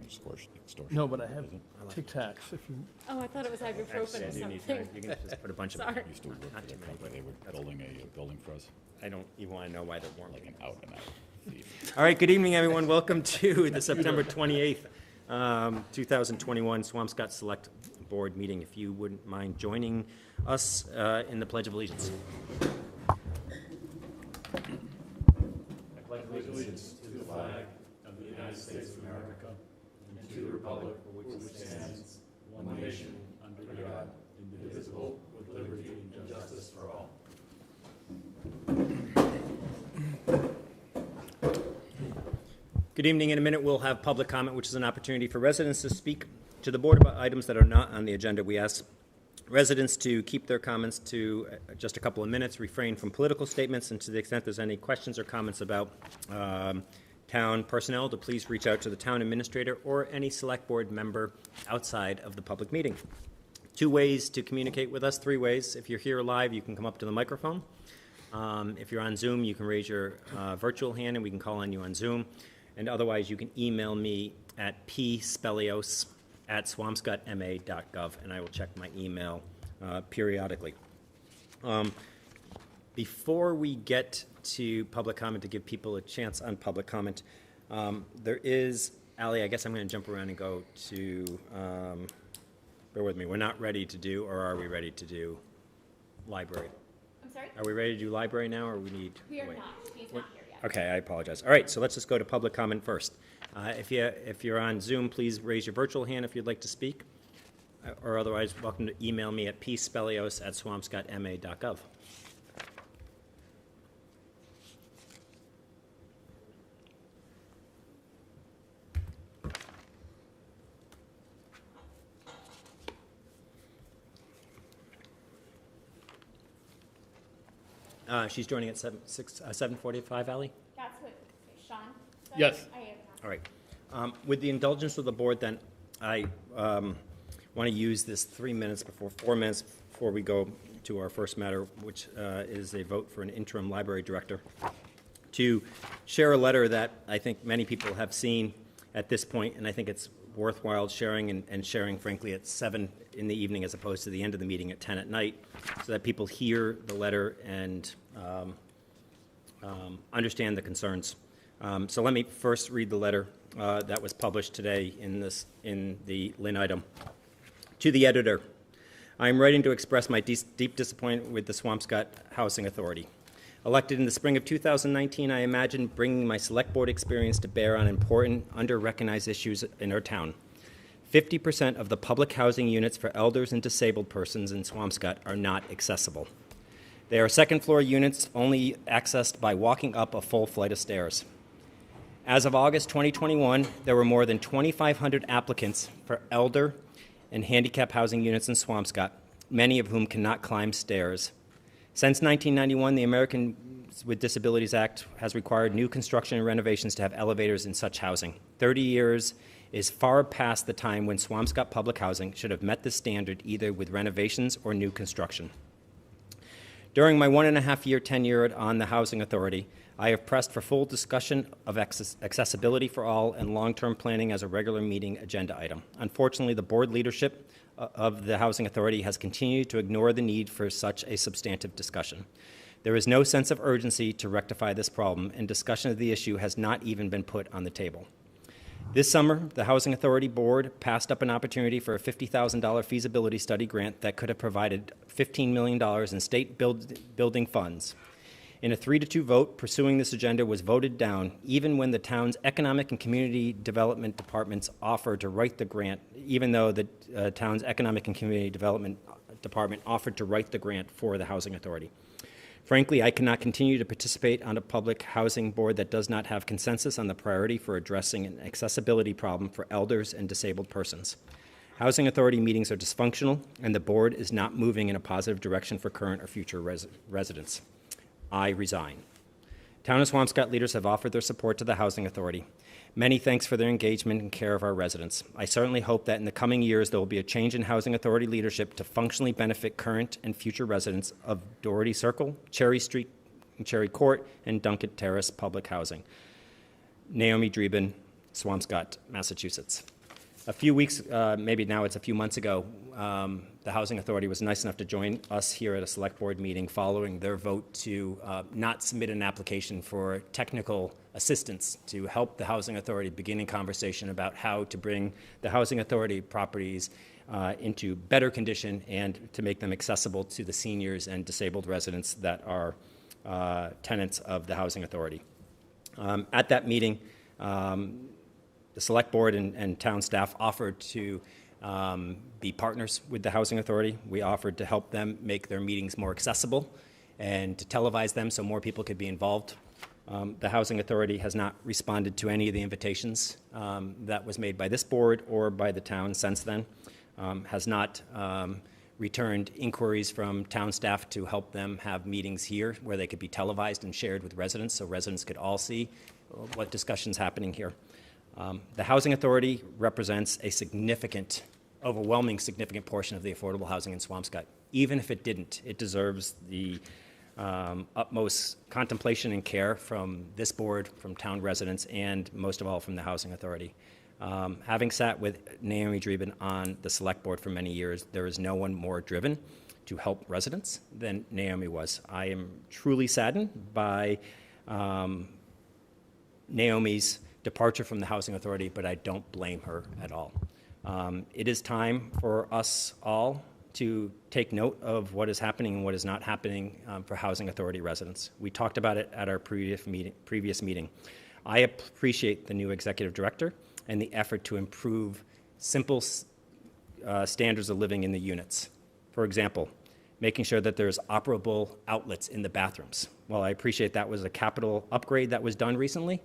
extortion. No, but I have Isn't Tic Tacs. If you, Oh, I thought it was ibuprofen or something. You can just put a bunch of. Sorry. I used to work for Not the too many, company. They were building a building for us, I don't even want to know why they're warm. like an out and out thief. All right, good evening, everyone. Welcome to the September 28th, 2021 Swampscott Select Board meeting. If you wouldn't mind joining us in the Pledge of Allegiance. Good evening. In a minute, we'll have public comment, which is an opportunity for residents to speak to the board about items that are not on the agenda. We ask residents to keep their comments to just a couple of minutes, refrain from political statements, and to the extent there's any questions or comments about town personnel, to please reach out to the town administrator or any select board member outside of the public meeting. 2 ways to communicate with us, 3 ways. If you're here live, you can come up to the microphone. If you're on Zoom, you can raise your virtual hand and we can call on you on Zoom. And otherwise, you can email me at pspelios@swampscottma.gov, and I will check my email periodically. Before we get to public comment, to give people a chance on public comment, there is, Ally, I guess I'm going to jump around and go to, bear with me, we're not ready to do, or are we ready to do library? I'm sorry? Are we ready to do library now, or we need? We are wait? not. He's not here yet. Okay, I apologize. All right, so let's just go to public comment first. If you're on Zoom, please raise your virtual hand if you'd like to speak, or otherwise, welcome to email me at pspelios@swampscottma.gov. She's joining at 7:45, Ally? That's what Sean said. Yes. I have not. All right. With the indulgence of the board, then, I want to use this 4 minutes before we go to our first matter, which is a vote for an interim library director, to share a letter that I think many people have seen at this point, and I think it's worthwhile sharing and sharing, frankly, at 7 in the evening as opposed to the end of the meeting at 10 at night, so that people hear the letter and understand the concerns. So let me first read the letter that was published today in the Lynn item. To the editor, I am writing to express my deep disappointment with the Swampscott Housing Authority. Elected in the spring of 2019, I imagined bringing my select board experience to bear on important, under-recognized issues in our town. 50% of the public housing units for elders and disabled persons in Swampscott are not accessible. They are second-floor units only accessed by walking up a full flight of stairs. As of August 2021, there were more than 2,500 applicants for elder and handicap housing units in Swampscott, many of whom cannot climb stairs. Since 1991, the Americans with Disabilities Act has required new construction and renovations to have elevators in such housing. 30 years is far past the time when Swampscott Public Housing should have met this standard either with renovations or new construction. During my 1.5-year tenure on the Housing Authority, I have pressed for full discussion of accessibility for all and long-term planning as a regular meeting agenda item. Unfortunately, the board leadership of the Housing Authority has continued to ignore the need for such a substantive discussion. There is no sense of urgency to rectify this problem, and discussion of the issue has not even been put on the table. This summer, the Housing Authority Board passed up an opportunity for a $50,000 feasibility study grant that could have provided $15 million in state building funds. In a 3-2 vote, pursuing this agenda was voted down, even when the town's economic and community development departments offered to write the grant, even though the town's economic and community development department offered to write the grant for the Housing Authority. Frankly, I cannot continue to participate on a public housing board that does not have consensus on the priority for addressing an accessibility problem for elders and disabled persons. Housing Authority meetings are dysfunctional, and the board is not moving in a positive direction for current or future residents. I resign. Town of Swampscott leaders have offered their support to the Housing Authority. Many thanks for their engagement and care of our residents. I certainly hope that in the coming years there will be a change in Housing Authority leadership to functionally benefit current and future residents of Doherty Circle, Cherry Street, Cherry Court, and Duncan Terrace Public Housing. Naomi Dreeben, Swampscott, Massachusetts. A few weeks, maybe now it's a few months ago, the Housing Authority was nice enough to join us here at a select board meeting following their vote to not submit an application for technical assistance to help the Housing Authority begin a conversation about how to bring the Housing Authority properties into better condition and to make them accessible to the seniors and disabled residents that are tenants of the Housing Authority. At that meeting, the select board and town staff offered to be partners with the Housing Authority. We offered to help them make their meetings more accessible and to televise them so more people could be involved. The Housing Authority has not responded to any of the invitations that was made by this board or by the town since then, has not returned inquiries from town staff to help them have meetings here where they could be televised and shared with residents so residents could all see what discussion's happening here. The Housing Authority represents a significant, overwhelming significant portion of the affordable housing in Swampscott. Even if it didn't, it deserves the utmost contemplation and care from this board, from town residents, and most of all from the Housing Authority. Having sat with Naomi Dreeben on the select board for many years, there is no one more driven to help residents than Naomi was. I am truly saddened by Naomi's departure from the Housing Authority, but I don't blame her at all. It is time for us all to take note of what is happening and what is not happening for Housing Authority residents. We talked about it at our previous meeting. I appreciate the new executive director and the effort to improve simple standards of living in the units. For example, making sure that there's operable outlets in the bathrooms. While I appreciate that was a capital upgrade that was done recently,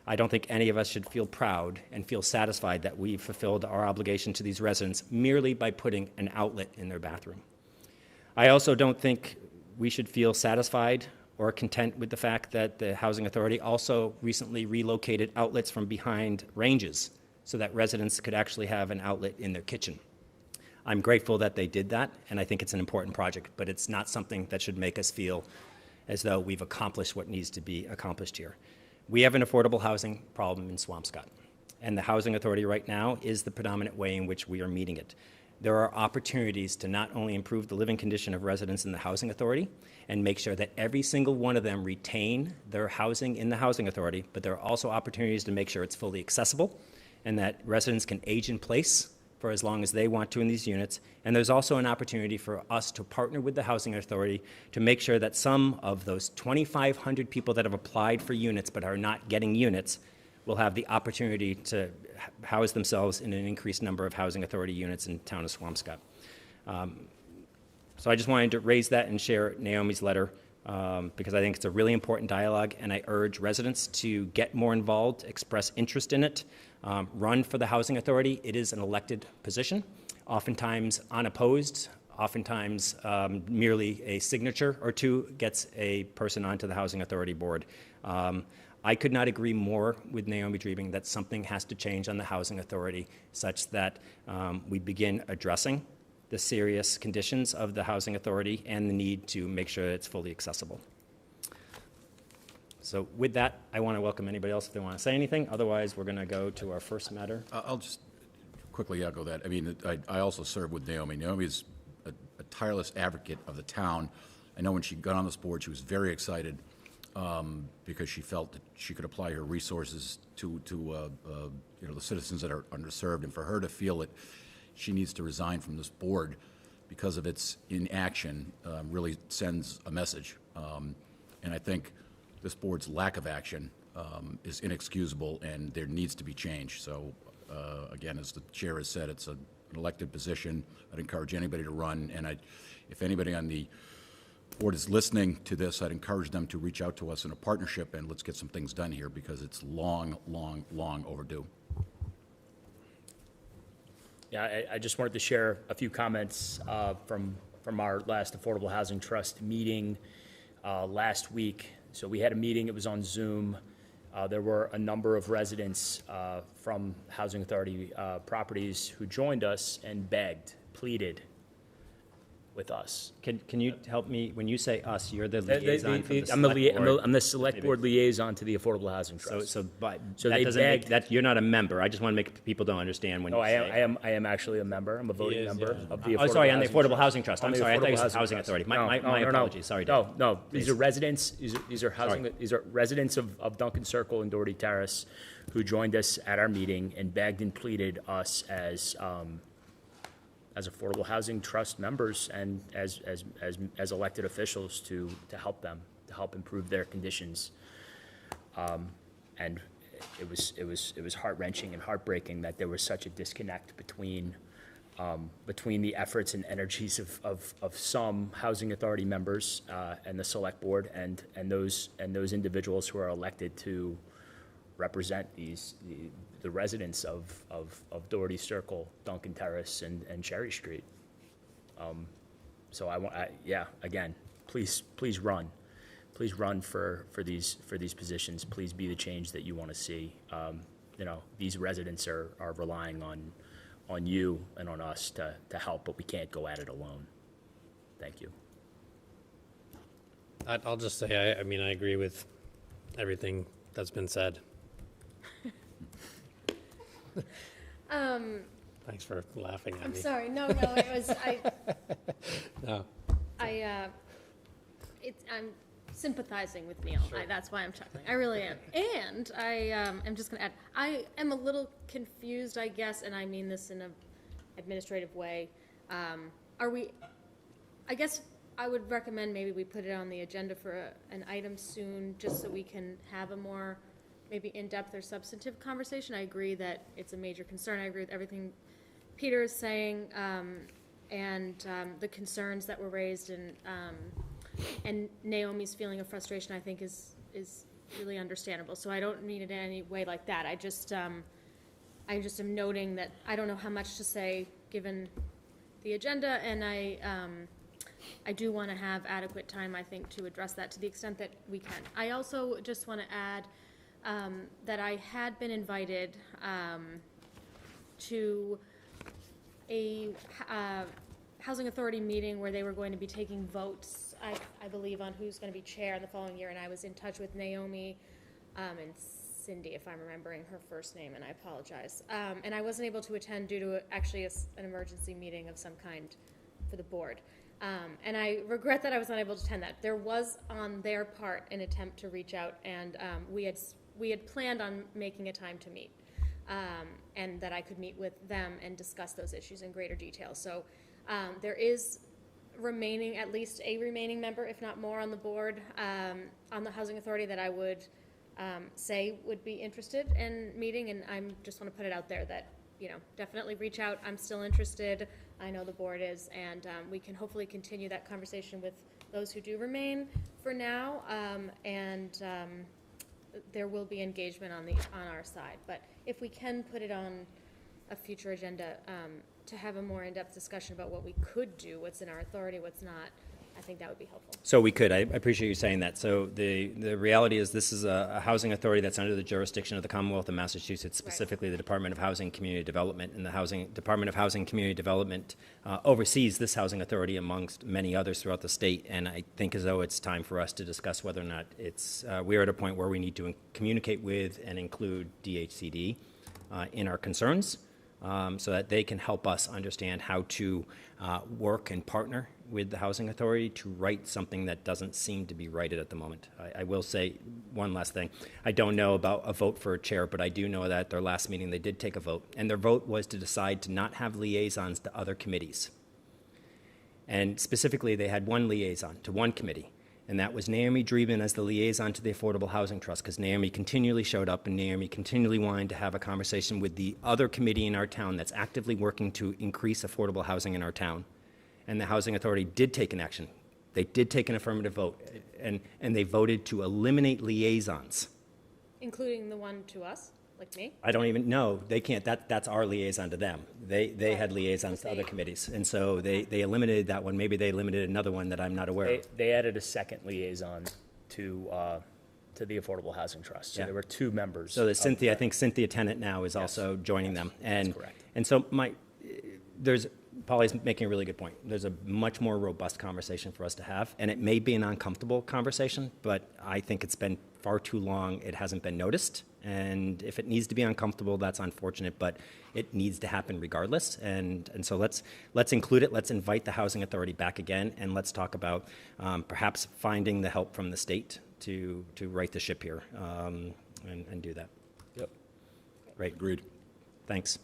I don't think any of us should feel proud and feel satisfied that we've fulfilled our obligation to these residents merely by putting an outlet in their bathroom. I also don't think we should feel satisfied or content with the fact that the Housing Authority also recently relocated outlets from behind ranges so that residents could actually have an outlet in their kitchen. I'm grateful that they did that, and I think it's an important project, but it's not something that should make us feel as though we've accomplished what needs to be accomplished here. We have an affordable housing problem in Swampscott, and the Housing Authority right now is the predominant way in which we are meeting it. There are opportunities to not only improve the living condition of residents in the Housing Authority and make sure that every single one of them retain their housing in the Housing Authority, but there are also opportunities to make sure it's fully accessible and that residents can age in place for as long as they want to in these units. And there's also an opportunity for us to partner with the Housing Authority to make sure that some of those 2,500 people that have applied for units but are not getting units will have the opportunity to house themselves in an increased number of Housing Authority units in the town of Swampscott. So I just wanted to raise that and share Naomi's letter because I think it's a really important dialogue, and I urge residents to get more involved, express interest in it, run for the Housing Authority. It is an elected position, oftentimes unopposed, oftentimes merely a signature or two gets a person onto the Housing Authority board. I could not agree more with Naomi Dreeben that something has to change on the Housing Authority such that we begin addressing the serious conditions of the Housing Authority and the need to make sure it's fully accessible. So with that, I want to welcome anybody else if they want to say anything. Otherwise, we're going to go to our first matter. I'll just quickly echo that. I mean, I also serve with Naomi. Naomi is a tireless advocate of the town. I know when she got on this board, she was very excited because she felt that she could apply her resources to the citizens that are underserved, and for her to feel that she needs to resign from this board because of its inaction really sends a message. And I think this board's lack of action is inexcusable, and there needs to be change. So, again, as the chair has said, it's an elected position. I'd encourage anybody to run, and if anybody on the board is listening to this, I'd encourage them to reach out to us in a partnership, and let's get some things done here because it's long, long, long overdue. Yeah, I just wanted to share a few comments from our last Affordable Housing Trust meeting last week. So we had a meeting, it was on Zoom. There were a number of residents from Housing Authority properties who joined us and begged, pleaded with us. Can you help me, when you say us, you're the liaison from the I'm the, select board? I'm the select board liaison to the Affordable Housing So, Trust. so, but So that they doesn't make, begged- that, you're not a member. I just want to make people don't understand when No, you I say. am actually a member. I'm a voting member of the Affordable Oh, sorry, on the Housing Affordable Trust. Housing Trust. On I'm the sorry, I thought you Affordable said Housing Trust. Authority. No, My no. apologies, sorry, Dave. No, these are residents, these are housing, these are residents of Duncan Circle and Doherty Terrace who joined us at our meeting and begged and pleaded us as Affordable Housing Trust members and as elected officials to help them, to help improve their conditions. And it was heart-wrenching and heartbreaking that there was such a disconnect between the efforts and energies of some housing authority members and the select board and those individuals who are elected to represent the residents of Doherty Circle, Duncan Terrace, and Cherry Street. So again, please run. Please run for these positions. Please be the change that you want to see. These residents are relying on you and on us to help, but we can't go at it alone. Thank you. I'll just say, I mean, I agree with everything that's been said. Thanks for laughing at I'm me. sorry, no, it was, No. I'm sympathizing with Neil. That's why I'm chuckling. I really am. And I'm just gonna add, I am a little confused, I guess, and I mean this in an administrative way. I guess I would recommend maybe we put it on the agenda for an item soon, just so we can have a more maybe in-depth or substantive conversation. I agree that it's a major concern. I agree with everything Peter is saying, and the concerns that were raised, and Naomi's feeling of frustration, I think, is really understandable. So I don't mean it in any way like that. I just am noting that I don't know how much to say given the agenda, and I do want to have adequate time, I think, to address that to the extent that we can. I also just want to add that I had been invited to a housing authority meeting where they were going to be taking votes, I believe, on who's going to be chair in the following year, and I was in touch with Naomi and Cindy, if I'm remembering her first name, and I apologize. And I wasn't able to attend due to actually an emergency meeting of some kind for the board. And I regret that I was not able to attend that. There was, on their part, an attempt to reach out, and we had planned on making a time to meet, and that I could meet with them and discuss those issues in greater detail. So there is at least a remaining member, if not more, on the board, on the Housing Authority that I would say would be interested in meeting, and I just want to put it out there that, definitely reach out. I'm still interested. I know the board is, and we can hopefully continue that conversation with those who do remain for now, and there will be engagement on our side. But if we can put it on a future agenda to have a more in-depth discussion about what we could do, what's in our authority, what's not, I think that would be helpful. So we could. I appreciate you saying that. So the reality is this is a housing authority that's under the jurisdiction of the Commonwealth of Massachusetts, specifically the Department of Housing and Community Development. And the Department of Housing and Community Development oversees this housing authority amongst many others throughout the state. And I think as though it's time for us to discuss whether or not we're at a point where we need to communicate with and include DHCD in our concerns, so that they can help us understand how to work and partner with the Housing Authority to write something that doesn't seem to be righted at the moment. I will say one last thing. I don't know about a vote for a chair, but I do know that at their last meeting they did take a vote, and their vote was to decide to not have liaisons to other committees. And specifically, they had one liaison to one committee, and that was Naomi Dreeben as the liaison to the Affordable Housing Trust, because Naomi continually showed up and Naomi continually wanted to have a conversation with the other committee in our town that's actively working to increase affordable housing in our town. And the Housing Authority did take an action. They did take an affirmative vote, and they voted to eliminate liaisons. Including the one to us, like me? I don't even know. They can't. That's our liaison to them. They had liaisons to other committees, and so they eliminated that one. Maybe they eliminated another one that I'm not aware of. They added a second liaison to the Affordable Housing Trust. So Yeah. there were two members. So there's Cynthia. I think Cynthia Tennant now is also joining them, and correct. and so Polly's making a really good point. There's a much more robust conversation for us to have, and it may be an uncomfortable conversation, but I think it's been far too long. It hasn't been noticed, and if it needs to be uncomfortable, that's unfortunate, but it needs to happen regardless. And so let's include it. Let's invite the Housing Authority back again, and let's talk about perhaps finding the help from the state to right the ship here and do that. Yep. Great. Agreed. Thanks.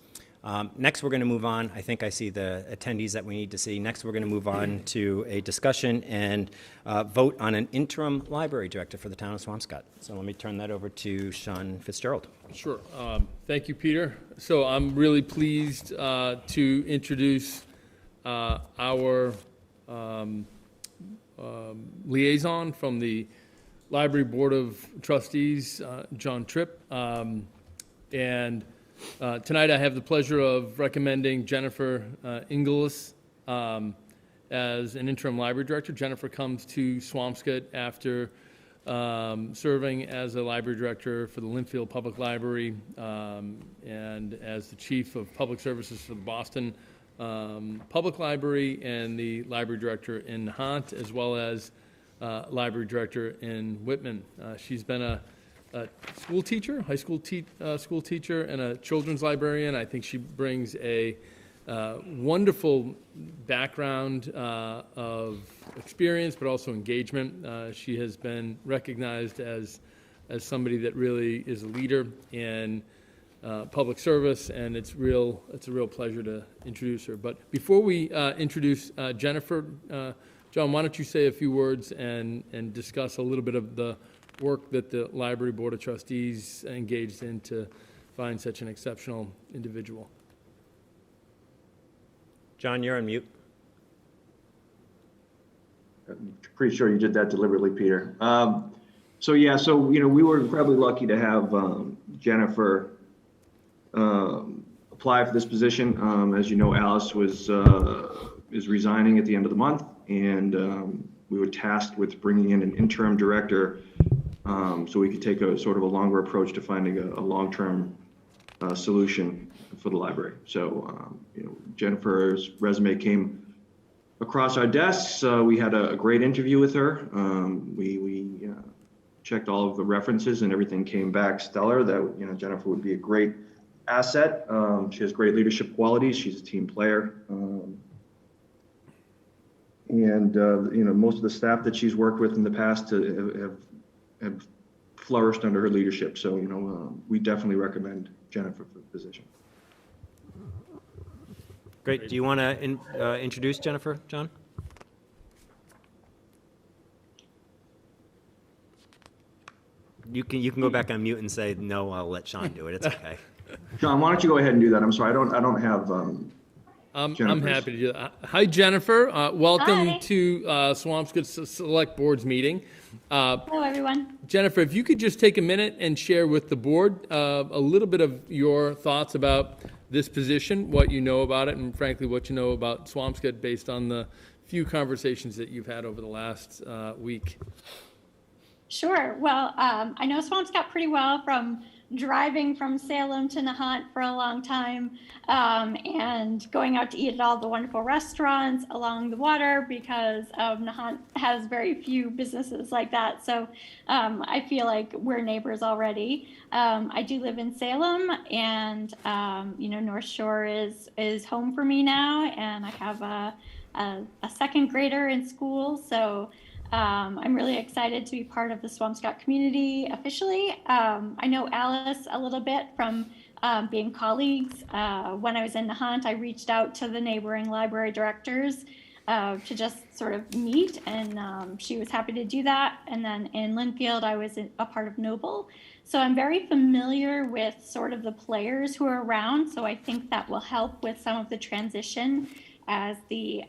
Next, we're going to move on. I think I see the attendees that we need to see. Next, we're going to move on to a discussion and vote on an interim library director for the town of Swampscott. So let me turn that over to Sean Fitzgerald. Sure. Thank you, Peter. So I'm really pleased to introduce our liaison from the Library Board of Trustees, John Tripp. And tonight I have the pleasure of recommending Jennifer Inglis as an interim library director. Jennifer comes to Swampscott after serving as a library director for the Linfield Public Library and as the chief of public services for the Boston Public Library and the library director in Nahant, as well as library director in Whitman. She's been a school teacher, high school school teacher, and a children's librarian. I think she brings a wonderful background of experience, but also engagement. She has been recognized as somebody that really is a leader in public service, and it's a real pleasure to introduce her. But before we introduce Jennifer, John, why don't you say a few words and discuss a little bit of the work that the Library Board of Trustees engaged in to find such an exceptional individual. John, you're on mute. I'm pretty sure you did that deliberately, Peter. So we were incredibly lucky to have Jennifer apply for this position. As you know, Alice is resigning at the end of the month, and we were tasked with bringing in an interim director so we could take a sort of a longer approach to finding a long-term solution for the library. So, Jennifer's resume came across our desks. We had a great interview with her. We checked all of the references, and everything came back stellar. That Jennifer would be a great asset. She has great leadership qualities. She's a team player. Most of the staff that she's worked with in the past have flourished under her leadership. So, we definitely recommend Jennifer for the position. Great. Do you want to introduce Jennifer, John? You can go back on mute and say, no, I'll let Sean do it. It's okay. John, why don't you go ahead and do that? I'm sorry, I don't have I'm happy to do that. Hi, Jennifer. Welcome Hi. to Swampscott Select Board's meeting. Hello, everyone. Jennifer, if you could just take a minute and share with the board a little bit of your thoughts about this position, what you know about it, and frankly, what you know about Swampscott based on the few conversations that you've had over the last week. Sure. Well, I know Swampscott pretty well from driving from Salem to Nahant for a long time and going out to eat at all the wonderful restaurants along the water because Nahant has very few businesses like that. So I feel like we're neighbors already. I do live in Salem, and North Shore is home for me now, and I have a second grader in school. So I'm really excited to be part of the Swampscott community officially. I know Alice a little bit from being colleagues. When I was in Nahant, I reached out to the neighboring library directors to just sort of meet, and she was happy to do that. And then in Linfield, I was a part of Noble. So I'm very familiar with sort of the players who are around. So I think that will help with some of the transition as the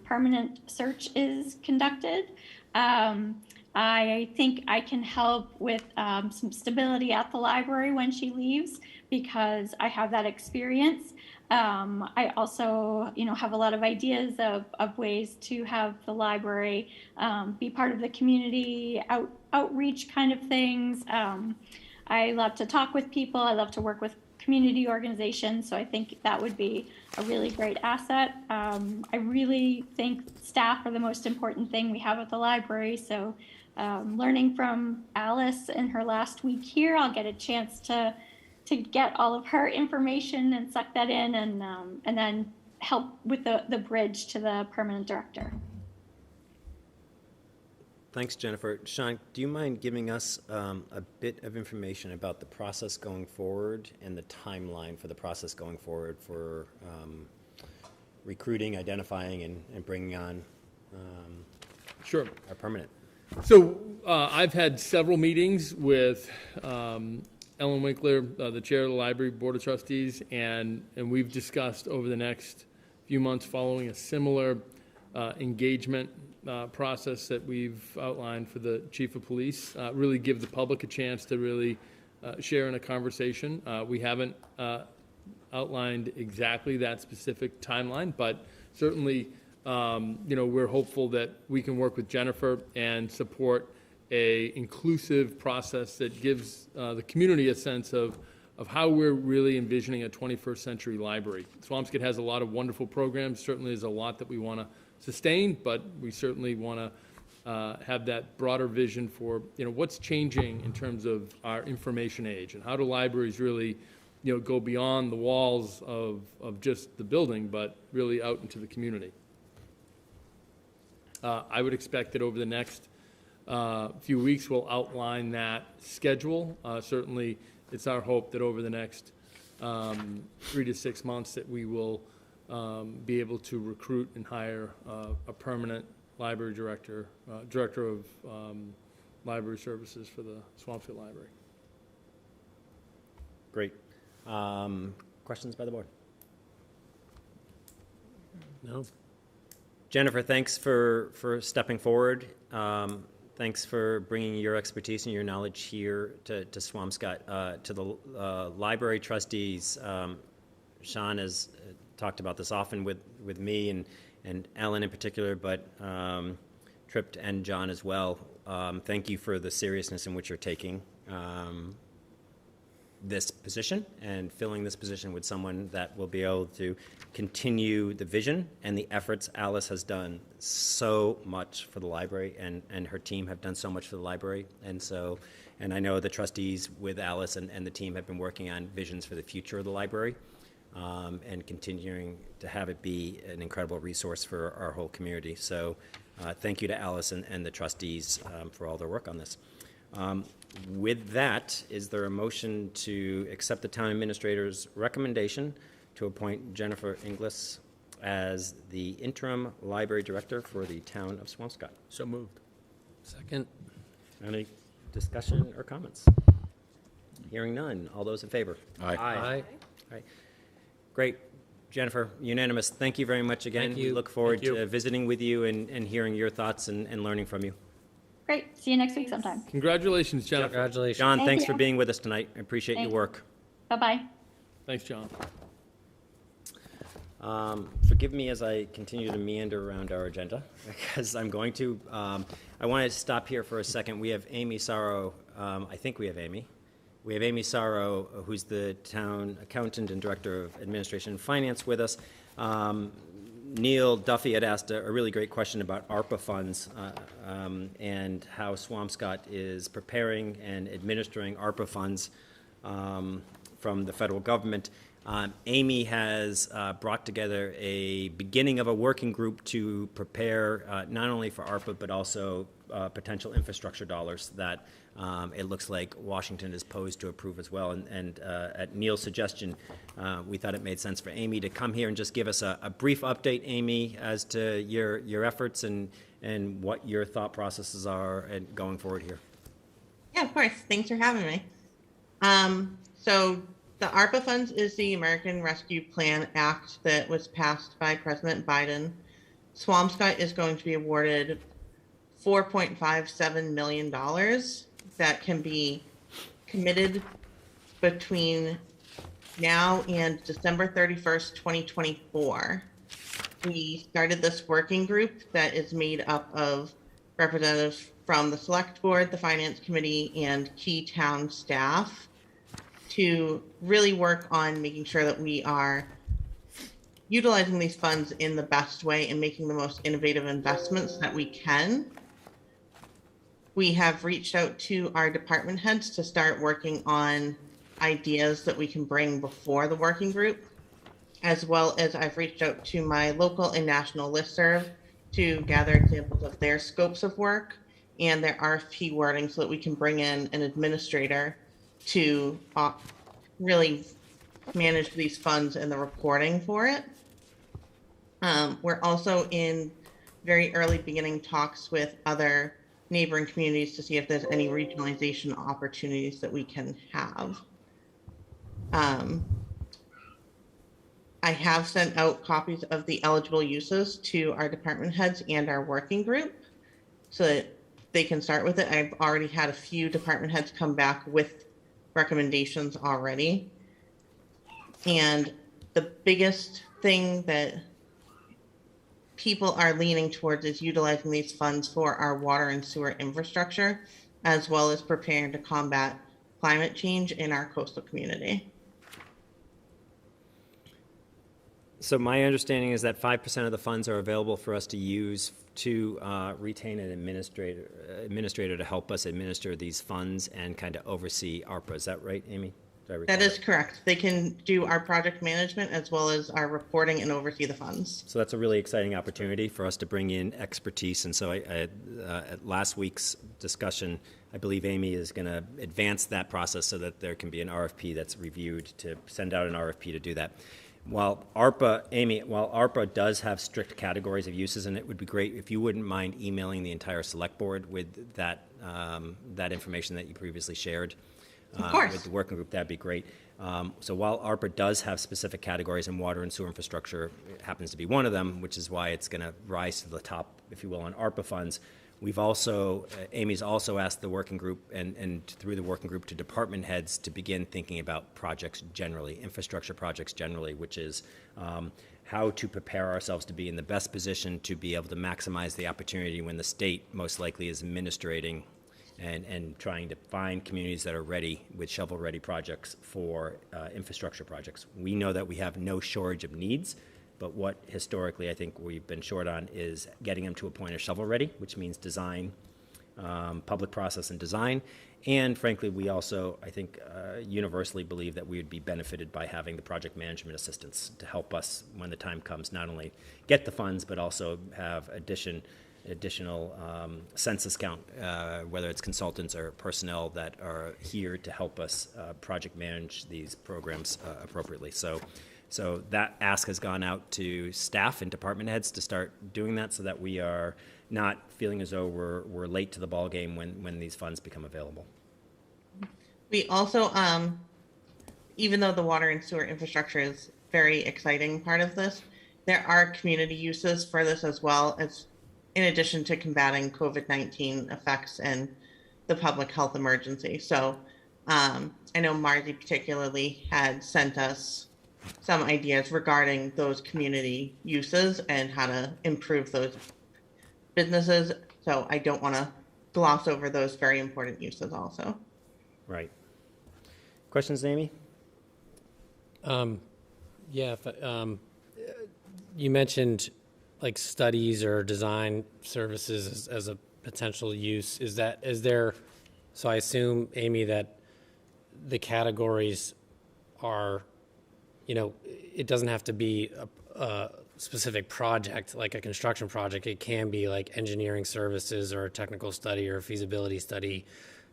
permanent search is conducted. I think I can help with some stability at the library when she leaves because I have that experience. I also, have a lot of ideas of ways to have the library be part of the community outreach kind of things. I love to talk with people. I love to work with community organizations. So I think that would be a really great asset. I really think staff are the most important thing we have at the library. So learning from Alice in her last week here, I'll get a chance to get all of her information and suck that in, and then help with the bridge to the permanent director. Thanks, Jennifer. Sean, do you mind giving us a bit of information about the process going forward and the timeline for the process going forward for recruiting, identifying, and bringing on Sure. our permanent? So I've had several meetings with Ellen Winkler, the chair of the Library Board of Trustees, and we've discussed over the next few months following a similar engagement process that we've outlined for the chief of police, really give the public a chance to really share in a conversation. We haven't outlined exactly that specific timeline, but certainly, we're hopeful that we can work with Jennifer and support a inclusive process that gives the community a sense of how we're really envisioning a 21st century library. Swampscott has a lot of wonderful programs. Certainly there's a lot that we want to sustain, but we certainly want to have that broader vision for, what's changing in terms of our information age, and how do libraries really, go beyond the walls of just the building, but really out into the community. I would expect that over the next few weeks, we'll outline that schedule. Certainly, it's our hope that over the next 3 to 6 months that we will be able to recruit and hire a permanent library director, director of library services for the Swampscott Library. Great. Questions by the board? No? Jennifer, thanks for stepping forward. Thanks for bringing your expertise and your knowledge here to Swampscott, to the library trustees. Sean has talked about this often with me and Ellen in particular, but Tripp and John as well. Thank you for the seriousness in which you're taking this position and filling this position with someone that will be able to continue the vision and the efforts. Alice has done so much for the library, and her team have done so much for the library. And I know the trustees with Alice and the team have been working on visions for the future of the library, and continuing to have it be an incredible resource for our whole community. So thank you to Alice and the trustees for all their work on this. With that, is there a motion to accept the town administrator's recommendation to appoint Jennifer Inglis as the interim library director for the town of Swampscott? So moved. Second? Any discussion or comments? Hearing none. All those in favor? Aye. Aye. All right. Great. Jennifer, unanimous. Thank you very much again. Thank you. We look forward Thank you. to visiting with you and hearing your thoughts and learning from you. Great. See you next week sometime. Congratulations, Jennifer. Congratulations. John, Thank thanks you. for being with us tonight. I appreciate your Thanks. work. Bye-bye. Thanks, John. Forgive me as I continue to meander around our agenda, because I'm going to. I want to stop here for a second. We have Amy Sorrow. I think we have Amy. We have Amy Sorrow, who's the town accountant and director of administration and finance, with us. Neil Duffy had asked a really great question about ARPA funds and how Swampscott is preparing and administering ARPA funds from the federal government. Amy has brought together a beginning of a working group to prepare not only for ARPA but also potential infrastructure dollars that it looks like Washington is posed to approve as well. And at Neil's suggestion, we thought it made sense for Amy to come here and just give us a brief update, Amy, as to your efforts and what your thought processes are and going forward here. Yeah, of course. Thanks for having me. So the ARPA funds is the American Rescue Plan Act that was passed by President Biden. Swampscott is going to be awarded $4.57 million that can be committed between now and December 31st, 2024. We started this working group that is made up of representatives from the Select Board, the Finance Committee, and key town staff to really work on making sure that we are utilizing these funds in the best way and making the most innovative investments that we can. We have reached out to our department heads to start working on ideas that we can bring before the working group, as well as I've reached out to my local and national listserv to gather examples of their scopes of work and their RFP wording so that we can bring in an administrator to really manage these funds and the reporting for it. We're also in very early beginning talks with other neighboring communities to see if there's any regionalization opportunities that we can have. I have sent out copies of the eligible uses to our department heads and our working group so that they can start with it. I've already had a few department heads come back with recommendations already. And the biggest thing that people are leaning towards is utilizing these funds for our water and sewer infrastructure, as well as preparing to combat climate change in our coastal community. So my understanding is that 5% of the funds are available for us to use to retain an administrator to help us administer these funds and kind of oversee ARPA. Is that right, Amy? That is correct. They can do our project management as well as our reporting and oversee the funds. So that's a really exciting opportunity for us to bring in expertise. And so at last week's discussion, I believe Amy is going to advance that process so that there can be an RFP that's reviewed to send out an RFP to do that. While ARPA does have strict categories of uses, and it would be great if you wouldn't mind emailing the entire select board with that information that you previously shared. Of course. With the working group, that'd be great. So while ARPA does have specific categories, and water and sewer infrastructure happens to be one of them, which is why it's going to rise to the top, if you will, on ARPA funds, we've also, Amy's also asked the working group and through the working group to department heads to begin thinking about projects generally, infrastructure projects generally, which is how to prepare ourselves to be in the best position to be able to maximize the opportunity when the state most likely is administrating and trying to find communities that are ready with shovel-ready projects for infrastructure projects. We know that we have no shortage of needs, but what historically I think we've been short on is getting them to a point of shovel-ready, which means design, public process and design. And frankly, we also, I think, universally believe that we would be benefited by having the project management assistance to help us when the time comes, not only get the funds, but also have additional census count, whether it's consultants or personnel that are here to help us project manage these programs appropriately. So that ask has gone out to staff and department heads to start doing that so that we are not feeling as though we're late to the ball game when these funds become available. We also, even though the water and sewer infrastructure is very exciting part of this, there are community uses for this as well, as in addition to combating COVID-19 effects and the public health emergency. So I know Margie particularly had sent us some ideas regarding those community uses and how to improve those businesses. So I don't want to gloss over those very important uses also. Right. Questions, Amy? Yeah, you mentioned like studies or design services as a potential use. Is there, so I assume, Amy, that the categories are, it doesn't have to be a specific project, like a construction project. It can be like engineering services or a technical study or a feasibility study.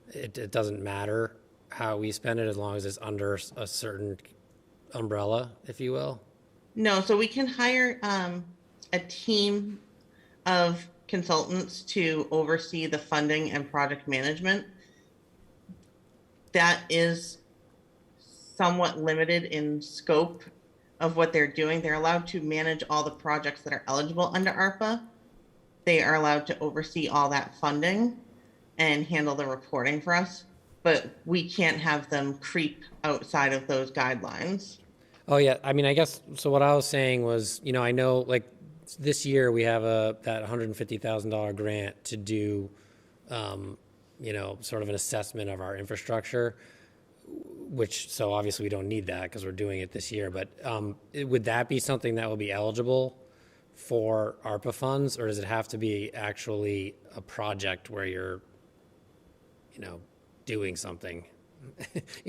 It doesn't matter how we spend it as long as it's under a certain umbrella, if you will. No, so we can hire a team of consultants to oversee the funding and project management. That is somewhat limited in scope of what they're doing. They're allowed to manage all the projects that are eligible under ARPA. They are allowed to oversee all that funding and handle the reporting for us, but we can't have them creep outside of those guidelines. Oh yeah, I mean, I guess, so what I was saying was, I know like this year we have that $150,000 grant to do, sort of an assessment of our infrastructure. which, so obviously we don't need that because we're doing it this year, but would that be something that will be eligible for ARPA funds, or does it have to be actually a project where you're, doing something?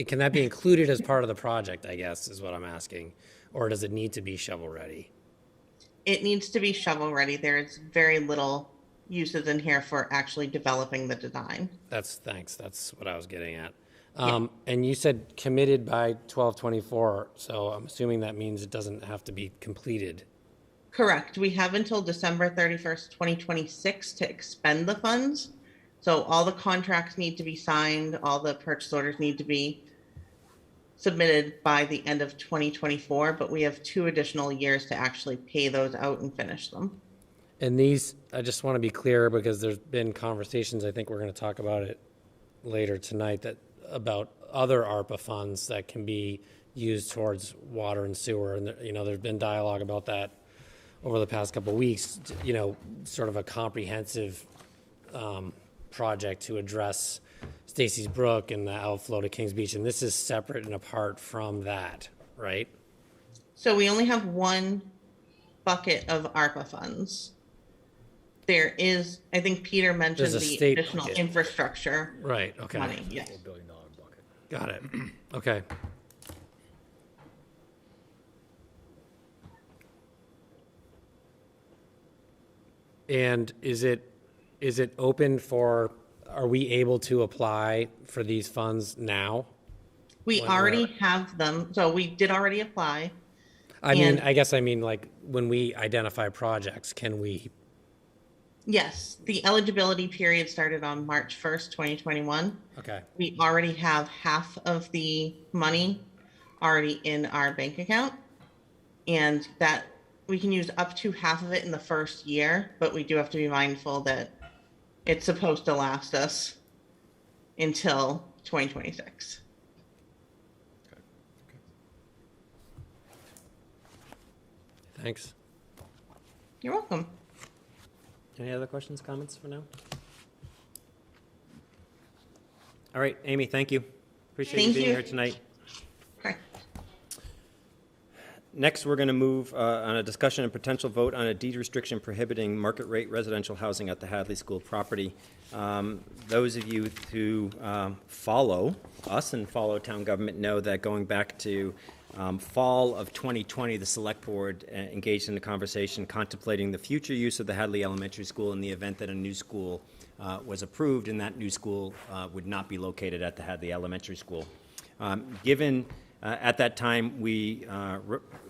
Can that be included as part of the project, I guess, is what I'm asking? Or does it need to be shovel-ready? It needs to be shovel-ready. There's very little uses in here for actually developing the design. Thanks, that's what I was getting at. And you said committed by 12/24, so I'm assuming that means it doesn't have to be completed. Correct. We have until December 31st, 2026 to expend the funds. So all the contracts need to be signed, all the purchase orders need to be submitted by the end of 2024, but we have 2 additional years to actually pay those out and finish them. And these, I just want to be clear because there's been conversations, I think we're going to talk about it later tonight, that about other ARPA funds that can be used towards water and sewer. And, there's been dialogue about that over the past couple of weeks, sort of a comprehensive project to address Stacy's Brook and the outflow to Kings Beach. And this is separate and apart from that, right? So we only have 1 bucket of ARPA funds. There is, I think Peter mentioned There's a the state additional bucket. infrastructure Right, okay. money. Yes. $4 billion bucket. Got it. Okay. And is it open for, are we able to apply for these funds now? We When already we're- have them. So we did already apply. I And- guess like when we identify projects, can we, Yes, the eligibility period started on March 1st, 2021. okay, We already have half of the money already in our bank account. And that we can use up to half of it in the first year, but we do have to be mindful that it's supposed to last us until 2026. thanks. You're welcome. Any other questions, comments for now? All right, Amy, thank you. Appreciate you Thank being you. here tonight. Okay. Next, we're going to move on a discussion and potential vote on a deed restriction prohibiting market rate residential housing at the Hadley School property. Those of you who follow us and follow town government know that going back to fall of 2020, the Select Board engaged in a conversation contemplating the future use of the Hadley Elementary School in the event that a new school was approved and that new school would not be located at the Hadley Elementary School. Given at that time, we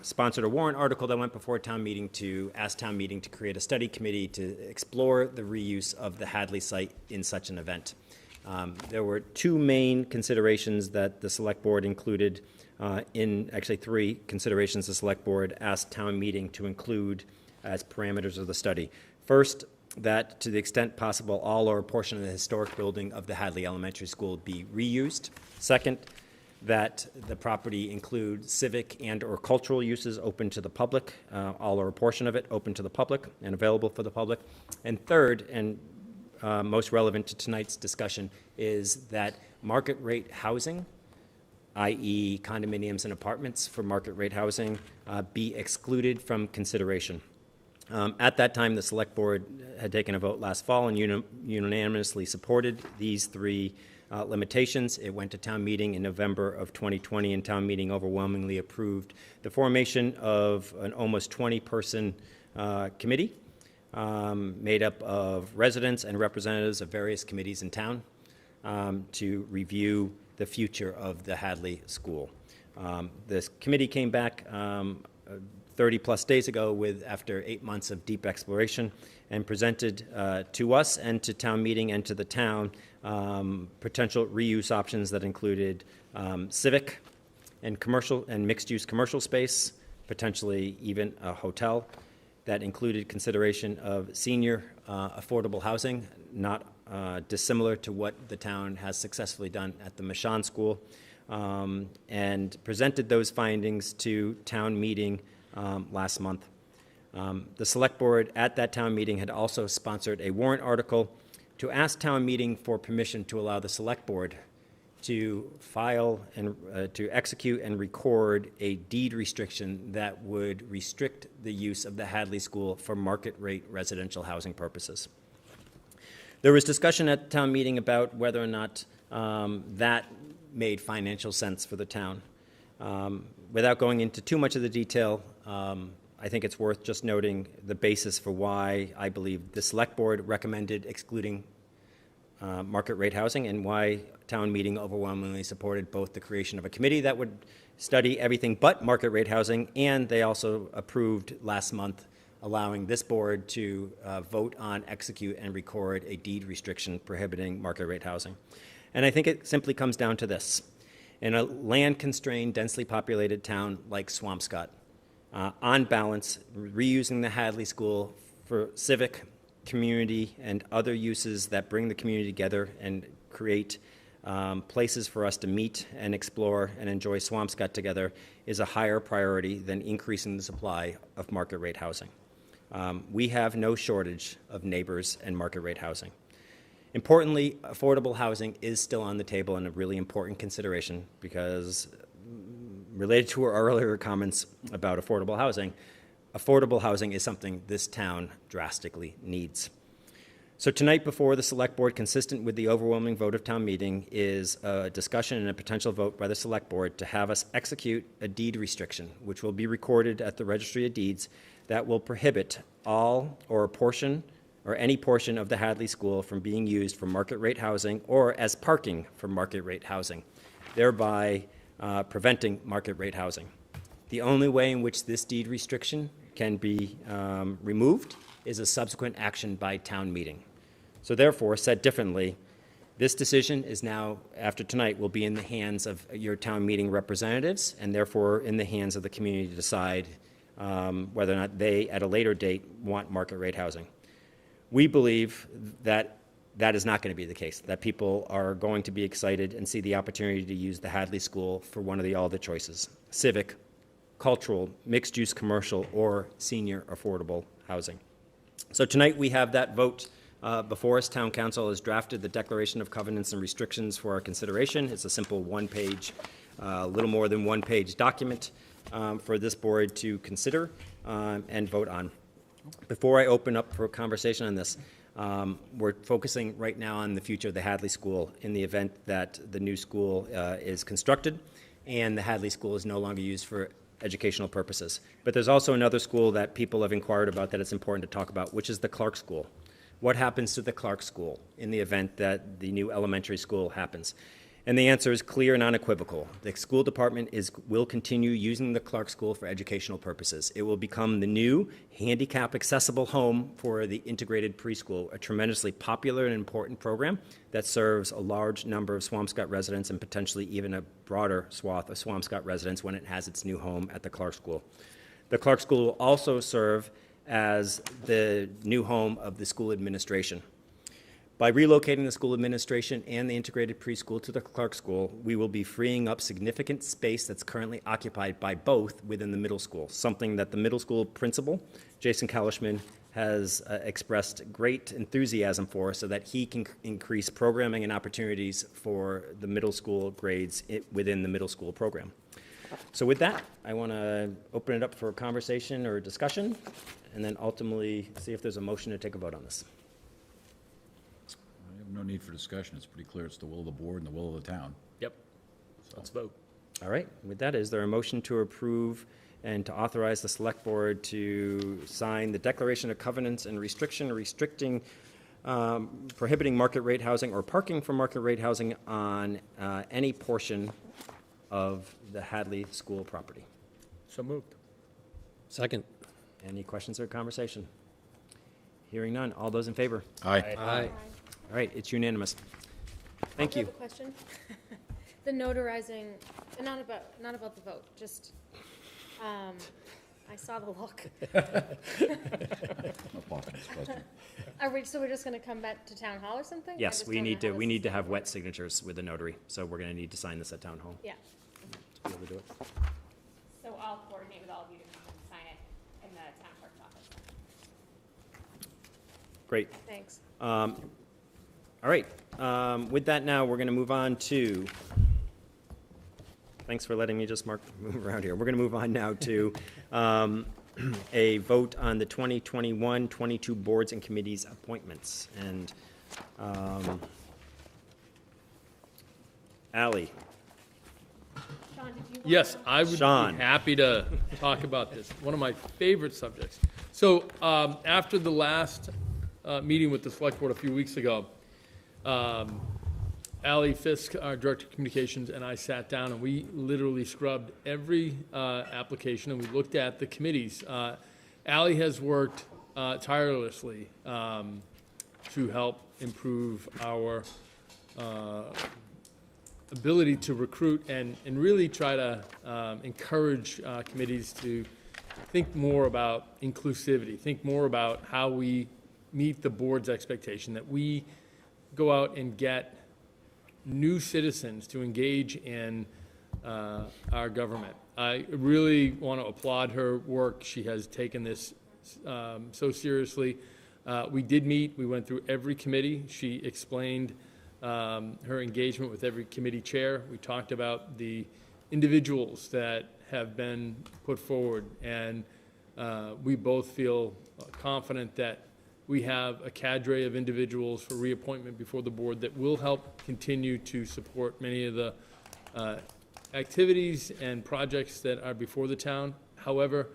sponsored a warrant article that went before town meeting to ask town meeting to create a study committee to explore the reuse of the Hadley site in such an event. There were 2 main considerations that the Select Board included actually 3 considerations the Select Board asked town meeting to include as parameters of the study. First, that to the extent possible, all or a portion of the historic building of the Hadley Elementary School be reused. Second, that the property include civic and or cultural uses open to the public, all or a portion of it open to the public and available for the public. And third, and most relevant to tonight's discussion, is that market rate housing, i.e. condominiums and apartments for market rate housing, be excluded from consideration. At that time, the Select Board had taken a vote last fall and unanimously supported these 3 limitations. It went to town meeting in November of 2020, and town meeting overwhelmingly approved the formation of an almost 20-person committee made up of residents and representatives of various committees in town to review the future of the Hadley School. This committee came back 30-plus days ago after 8 months of deep exploration and presented to us and to town meeting and to the town potential reuse options that included civic and commercial and mixed-use commercial space, potentially even a hotel, that included consideration of senior affordable housing, not dissimilar to what the town has successfully done at the Michon School, and presented those findings to town meeting last month. The Select Board at that town meeting had also sponsored a warrant article to ask town meeting for permission to allow the Select Board to file and to execute and record a deed restriction that would restrict the use of the Hadley School for market rate residential housing purposes. There was discussion at the town meeting about whether or not that made financial sense for the town. Without going into too much of the detail, I think it's worth just noting the basis for why I believe the select board recommended excluding market rate housing, and why town meeting overwhelmingly supported both the creation of a committee that would study everything but market rate housing, and they also approved last month allowing this board to vote on, execute, and record a deed restriction prohibiting market rate housing. And I think it simply comes down to this. In a land-constrained, densely populated town like Swampscott, on balance, reusing the Hadley School for civic, community, and other uses that bring the community together and create places for us to meet and explore and enjoy Swampscott together is a higher priority than increasing the supply of market rate housing. We have no shortage of neighbors and market rate housing. Importantly, affordable housing is still on the table and a really important consideration because, related to our earlier comments about affordable housing is something this town drastically needs. So tonight before the select board, consistent with the overwhelming vote of town meeting, is a discussion and a potential vote by the select board to have us execute a deed restriction, which will be recorded at the Registry of Deeds, that will prohibit all or a portion or any portion of the Hadley School from being used for market rate housing or as parking for market rate housing, thereby preventing market rate housing. The only way in which this deed restriction can be removed is a subsequent action by town meeting. So therefore, said differently, this decision is now, after tonight, will be in the hands of your town meeting representatives, and therefore in the hands of the community to decide whether or not they, at a later date, want market rate housing. We believe that that is not going to be the case, that people are going to be excited and see the opportunity to use the Hadley School for one of the all the choices: civic, cultural, mixed-use commercial, or senior affordable housing. So tonight we have that vote before us. Town Council has drafted the Declaration of Covenants and Restrictions for our consideration. It's a simple one-page, little more than one-page document for this board to consider and vote on. Before I open up for a conversation on this, we're focusing right now on the future of the Hadley School in the event that the new school is constructed and the Hadley School is no longer used for educational purposes. But there's also another school that people have inquired about that it's important to talk about, which is the Clark School. What happens to the Clark School in the event that the new elementary school happens? And the answer is clear and unequivocal. The school department will continue using the Clark School for educational purposes. It will become the new handicap-accessible home for the integrated preschool, a tremendously popular and important program that serves a large number of Swampscott residents and potentially even a broader swath of Swampscott residents when it has its new home at the Clark School. The Clark School will also serve as the new home of the school administration. By relocating the school administration and the integrated preschool to the Clark School, we will be freeing up significant space that's currently occupied by both within the middle school, something that the middle school principal, Jason Kalishman, has expressed great enthusiasm for so that he can increase programming and opportunities for the middle school grades within the middle school program. So with that, I want to open it up for a conversation or a discussion, and then ultimately see if there's a motion to take a vote on this. I have no need for discussion. It's pretty clear it's the will of the board and the will of the town. Yep. Let's vote. All right, with that, is there a motion to approve and to authorize the select board to sign the Declaration of Covenants and restricting, prohibiting market rate housing or parking for market rate housing on any portion of the Hadley School property? So moved. Second. Any questions or conversation? Hearing none. All those in favor? Aye. Aye. All right, it's unanimous. Thank I you. have a question. The notarizing, not about the vote, just, I saw the look. So we're just gonna come back to town hall or something? I Yes, just we don't know need how to this- have wet signatures with the notary, so we're going to need to sign this at town hall Yeah, to be able to do it. So I'll coordinate with all of you to come and sign it in the town clerk's office. Great. thanks. All right, with that now, we're going to move on to, thanks for letting me just move around here. We're going to move on now to a vote on the 2021-22 boards and committees appointments. And Ally, Sean, did you? Yes, I would Sean. be happy to talk about this, one of my favorite subjects. So after the last meeting with the select board a few weeks ago, Ally Fisk, our Director of Communications, and I sat down and we literally scrubbed every application and we looked at the committees. Ally has worked tirelessly to help improve our ability to recruit and really try to encourage committees to think more about inclusivity, think more about how we meet the board's expectation, that we go out and get new citizens to engage in our government. I really want to applaud her work. She has taken this so seriously. We did meet. We went through every committee. She explained her engagement with every committee chair. We talked about the individuals that have been put forward, and we both feel confident that we have a cadre of individuals for reappointment before the board that will help continue to support many of the activities and projects that are before the town. However,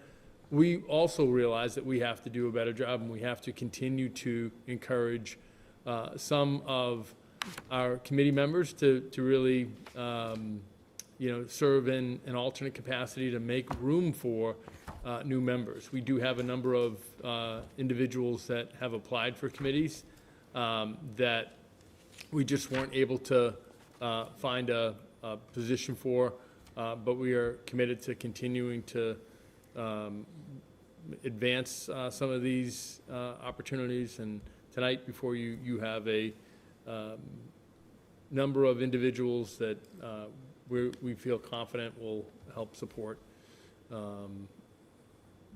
we also realize that we have to do a better job, and we have to continue to encourage some of our committee members to really serve in an alternate capacity to make room for new members. We do have a number of individuals that have applied for committees that we just weren't able to find a position for, but we are committed to continuing to advance some of these opportunities. And tonight, before you have a number of individuals that we feel confident will help support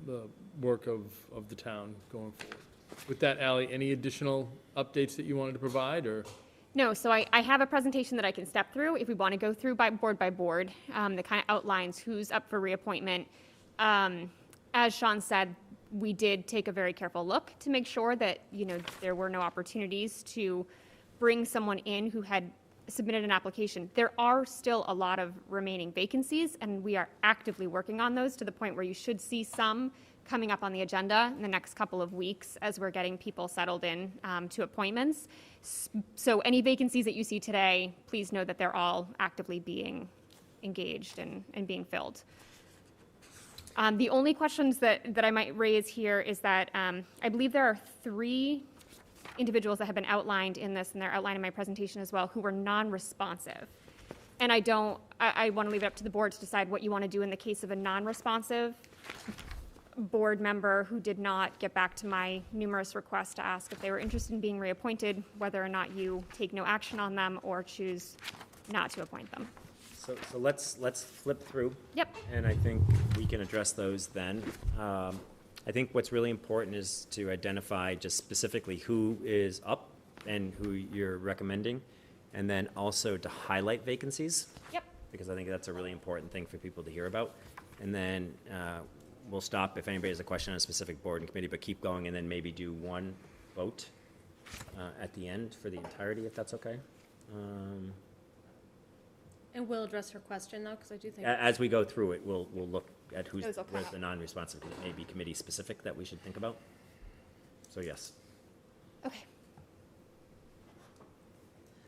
the work of the town going forward. With that, Ally, any additional updates that you wanted to provide, or? No, so I have a presentation that I can step through if we want to go through by board that kind of outlines who's up for reappointment. As Sean said, we did take a very careful look to make sure that, there were no opportunities to bring someone in who had submitted an application. There are still a lot of remaining vacancies, and we are actively working on those to the point where you should see some coming up on the agenda in the next couple of weeks as we're getting people settled in to appointments. So any vacancies that you see today, please know that they're all actively being engaged and being filled. The only questions that I might raise here is that I believe there are 3 individuals that have been outlined in this, and they're outlined in my presentation as well, who were non-responsive. And I want to leave it up to the board to decide what you want to do in the case of a non-responsive board member who did not get back to my numerous requests to ask if they were interested in being reappointed, whether or not you take no action on them or choose not to appoint them. so let's flip through. Yep. And I think we can address those then. I think what's really important is to identify just specifically who is up and who you're recommending, and then also to highlight vacancies. Yep. Because I think that's a really important thing for people to hear about. And then we'll stop if anybody has a question on a specific board and committee, but keep going, and then maybe do one vote at the end for the entirety, if that's okay. And we'll address her question though, because I do think. As we go through it, we'll look at who's Those will come up. the non-responsive, because it may be committee-specific that we should think about. So yes. Okay.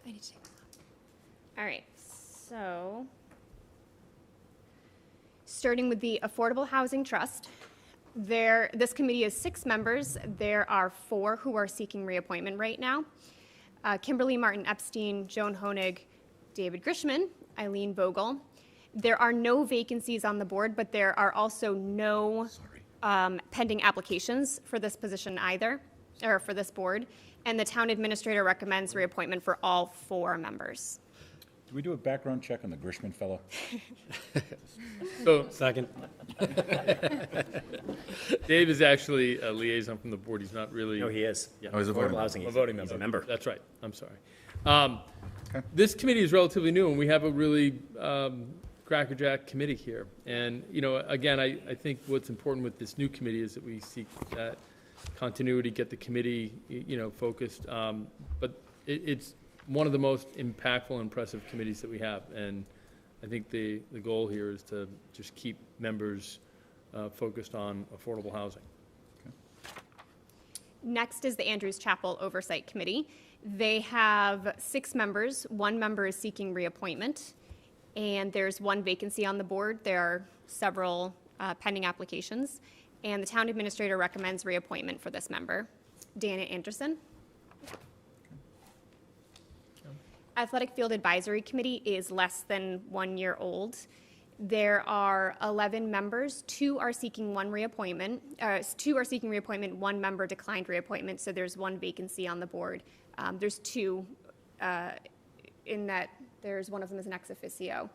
I need to take this off. All right, so starting with the Affordable Housing Trust, this committee is 6 members. There are 4 who are seeking reappointment right now. Kimberly Martin Epstein, Joan Honig, David Grishman, Eileen Vogel. There are no vacancies on the board, but there are also no pending applications for this position either, or for this board. And the town administrator recommends reappointment for all 4 members. Did we do a background check on the Grishman fellow? So Second. Dave is actually a liaison from the board. He's not really. No, he is. Yeah. Oh, he's a voting member. Housing, A voting he's member. a member. That's right. I'm sorry. This committee is relatively new, and we have a really crackerjack committee here. And, you know, again, I think what's important with this new committee is that we seek that continuity, get the committee, you know, focused. But it's one of the most impactful and impressive committees that we have. And I think the goal here is to just keep members focused on affordable housing. Next is the Andrews Chapel Oversight Committee. They have 6 members. 1 member is seeking reappointment, and there's 1 vacancy on the board. There are several pending applications, and the town administrator recommends reappointment for this member. Dana Anderson. Athletic Field Advisory Committee is less than 1 year old. There are 11 members. 2 are seeking 1 reappointment. 2 are seeking reappointment. 1 member declined reappointment, so there's 1 vacancy on the board. There's 2 in that there's one of them is an ex officio.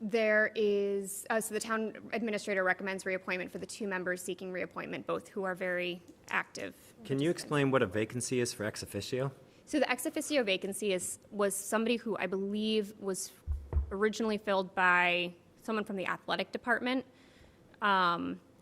There is, so the town administrator recommends reappointment for the 2 members seeking reappointment, both who are very active. Can you explain what a vacancy is for ex officio? So the ex officio vacancy was somebody who I believe was originally filled by someone from the athletic department.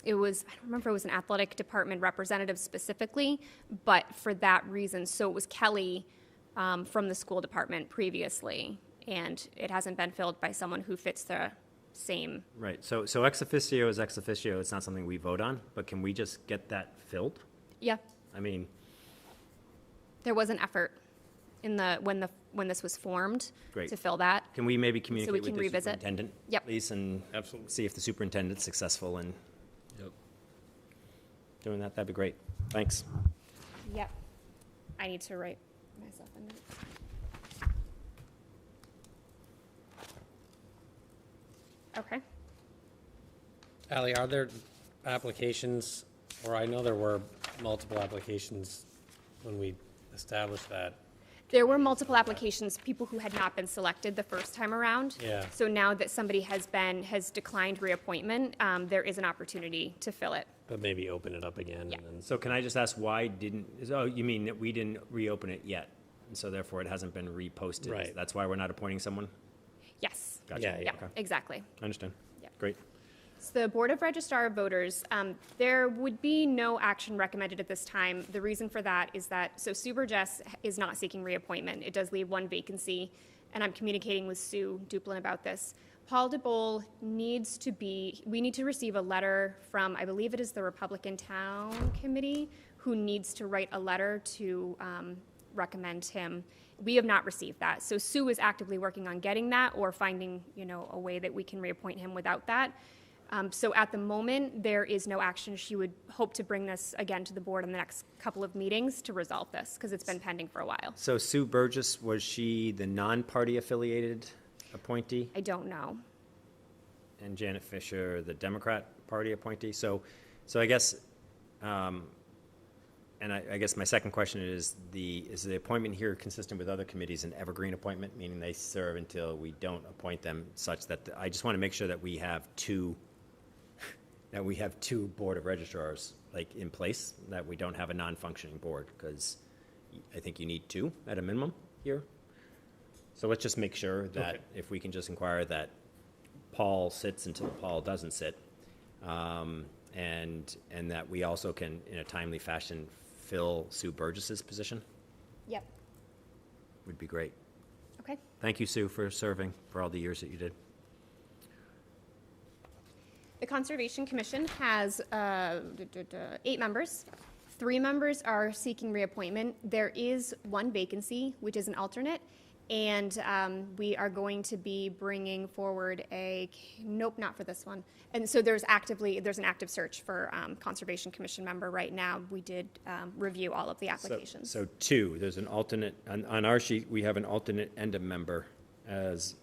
It was, I don't remember if it was an athletic department representative specifically, but for that reason, so it was Kelly from the school department previously, and it hasn't been filled by someone who fits the same. Right, so ex officio is ex officio, it's not something we vote on, but can we just get that filled? Yeah, I mean, there was an effort in when this was formed Great. to fill that. can we maybe communicate we with can the revisit. superintendent? Yep. Please, and Absolutely. see if the superintendent's successful in Yep. doing that, that'd be great. Thanks. Yep. I need to write myself a note. Okay. Ally, are there applications, or I know there were multiple applications when we established that. There were multiple applications, people who had not been selected the first time around. Yeah. So now that somebody has declined reappointment, there is an opportunity to fill it. But maybe open it up again. Yeah. And then, So can I just ask why oh, you mean that we didn't reopen it yet? And so therefore it hasn't been reposted? Right. That's why we're not appointing someone? Yes. Gotcha. Yeah, Yeah, Okay. exactly. I understand. Yeah. Great. So the Board of Registrar of Voters, there would be no action recommended at this time. The reason for that is that, so Sue Burgess is not seeking reappointment. It does leave 1 vacancy, and I'm communicating with Sue Duplin about this. Paul DeBole we need to receive a letter from, I believe it is the Republican Town Committee, who needs to write a letter to recommend him. We have not received that. So Sue is actively working on getting that or finding, a way that we can reappoint him without that. So at the moment, there is no action. She would hope to bring this again to the board in the next couple of meetings to resolve this, because it's been pending for a while. So Sue Burgess, was she the non-party affiliated appointee? I don't know. And Janet Fisher, the Democrat Party appointee? So I guess, and I guess my second question is the appointment here consistent with other committees, an evergreen appointment, meaning they serve until we don't appoint them, such that, I just want to make sure that we have two Board of Registrars, like, in place, that we don't have a non-functioning board, because I think you need 2 at a minimum here. So let's just make sure that if we can just inquire that Paul sits until Paul doesn't sit, and that we also can, in a timely fashion, fill Sue Burgess's position, Yep. would be great. Okay. Thank you, Sue, for serving for all the years that you did. The Conservation Commission has 8 members. 3 members are seeking reappointment. There is 1 vacancy, which is an alternate, and we are going to be bringing forward nope, not for this one. And so there's an active search for Conservation Commission member right now. We did review all of the applications. So 2, there's an alternate, on our sheet, we have an alternate and a member as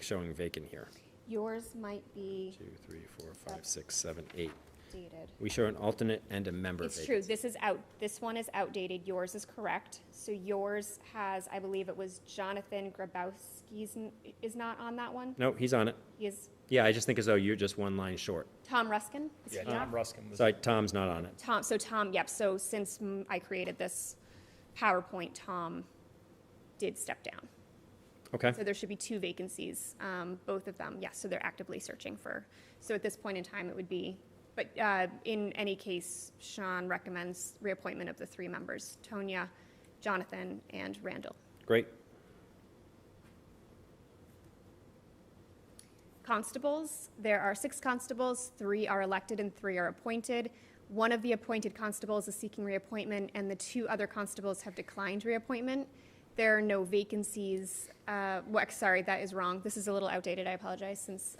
showing vacant here. Yours might be, 2, 3, 4, 5, 6, 7, 8. outdated. We show an alternate and a member It's true, vacancy. this one is outdated, yours is correct. So yours has, I believe it was Jonathan Grabowski's, is not on that one? No, he's on it. He is Yeah, I just think as though you're just one line short. Tom Ruskin? Is he Yeah, not? Tom Ruskin was. Sorry, Tom's not on it. Tom, yep, so since I created this PowerPoint, Tom did step down. Okay, So there should be 2 vacancies, both of them, yes, so they're actively searching for. So at this point in time, it would be, but in any case, Sean recommends reappointment of the 3 members, Tonya, Jonathan, and Randall. great. Constables, there are 6 constables, 3 are elected and 3 are appointed. One of the appointed constables is seeking reappointment, and the 2 other constables have declined reappointment. There are no vacancies, sorry, that is wrong. This is a little outdated, I apologize, since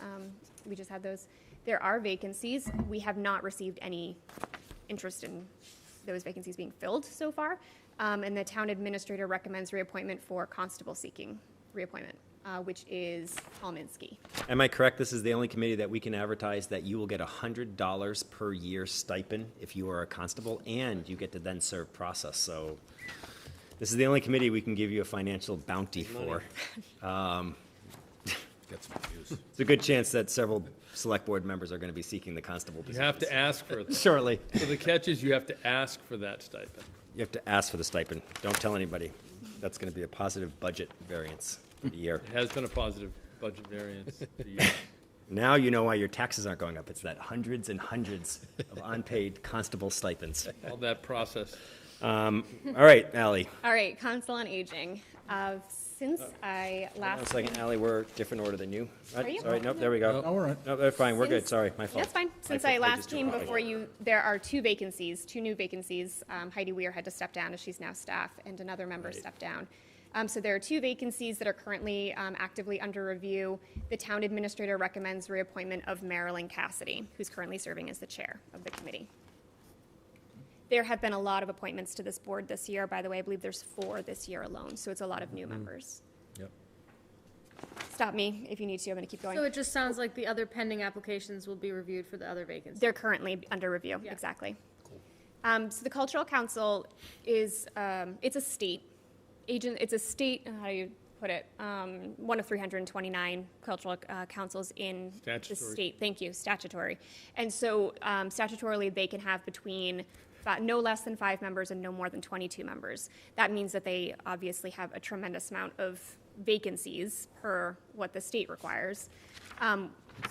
we just had those. There are vacancies. We have not received any interest in those vacancies being filled so far. And the town administrator recommends reappointment for constable seeking reappointment, which is Paul Minsky. Am I correct? This is the only committee that we can advertise that you will get $100 per year stipend if you are a constable, and you get to then serve process. So this is the only committee we can give you a financial bounty for. Get some views. It's a good chance that several select board members are going to be seeking the constable You position have to ask for it. shortly. So the catch is you have to ask for that stipend. You have to ask for the stipend. Don't tell anybody. That's going to be a positive budget variance for the year. It has been a positive budget variance for years. Now you know why your taxes aren't going up. It's that hundreds and hundreds of unpaid constable stipends. All that process. All right, Ally. All right, Council on Aging. Since I One last. second, Ally, we're different order than you. Are you? Sorry, nope, there we go. No, we're right. No, they're fine, we're good, Since- sorry, my fault. That's fine. Since I I last just came took- before you, there are 2 vacancies, 2 new vacancies. Heidi Weir had to step down as she's now staff, and another member stepped down. So there are 2 vacancies that are currently actively under review. The town administrator recommends reappointment of Marilyn Cassidy, who's currently serving as the chair of the committee. There have been a lot of appointments to this board this year. By the way, I believe there's 4 this year alone, so it's a lot of new members. Yep. Stop me if you need to. I'm going to keep going. So it just sounds like the other pending applications will be reviewed for the other vacancies. They're currently under review, Yeah. exactly. So the Cultural Council is, it's a state agent, it's a state, how do you put it? One of 329 cultural councils in the Statutory. state. Thank you, statutory. And so statutorily, they can have between no less than 5 members and no more than 22 members. That means that they obviously have a tremendous amount of vacancies per what the state requires.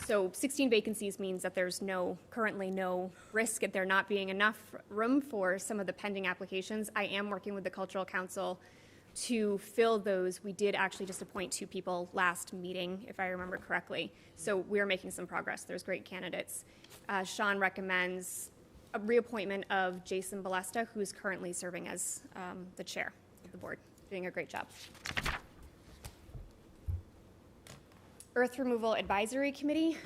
So 16 vacancies means that there's currently no risk at there not being enough room for some of the pending applications. I am working with the Cultural Council to fill those. We did actually just appoint 2 people last meeting, if I remember correctly. So we're making some progress. There's great candidates. Sean recommends a reappointment of Jason Balesta, who is currently serving as the chair of the board, doing a great job. Earth Removal Advisory Committee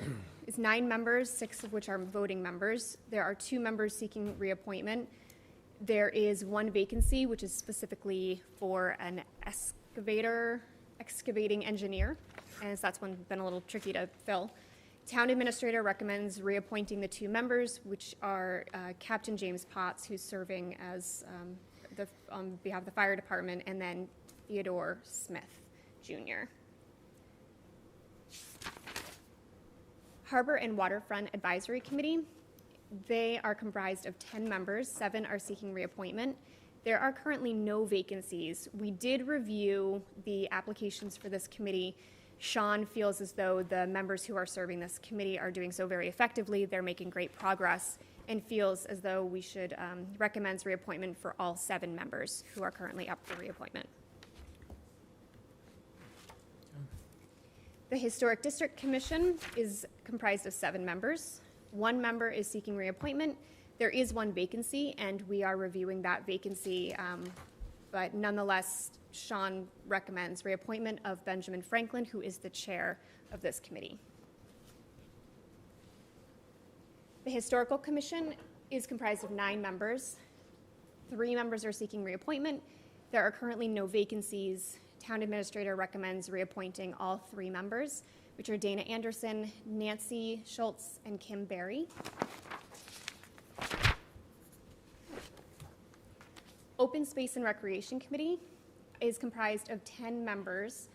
is 9 members, 6 of which are voting members. There are 2 members seeking reappointment. There is 1 vacancy, which is specifically for an excavating engineer, and that's been a little tricky to fill. Town administrator recommends reappointing the 2 members, which are Captain James Potts, who's serving as on behalf of the fire department, and then Theodore Smith, Jr. Harbor and Waterfront Advisory Committee. They are comprised of 10 members, 7 are seeking reappointment. There are currently no vacancies. We did review the applications for this committee. Sean feels as though the members who are serving this committee are doing so very effectively. They're making great progress, and feels as though we should recommend reappointment for all 7 members who are currently up for reappointment. The Historic District Commission is comprised of 7 members. 1 member is seeking reappointment. There is 1 vacancy, and we are reviewing that vacancy, but nonetheless, Sean recommends reappointment of Benjamin Franklin, who is the chair of this committee. The Historical Commission is comprised of 9 members. 3 members are seeking reappointment. There are currently no vacancies. Town administrator recommends reappointing all 3 members, which are Dana Anderson, Nancy Schultz, and Kim Berry. Open Space and Recreation Committee is comprised of 10 members.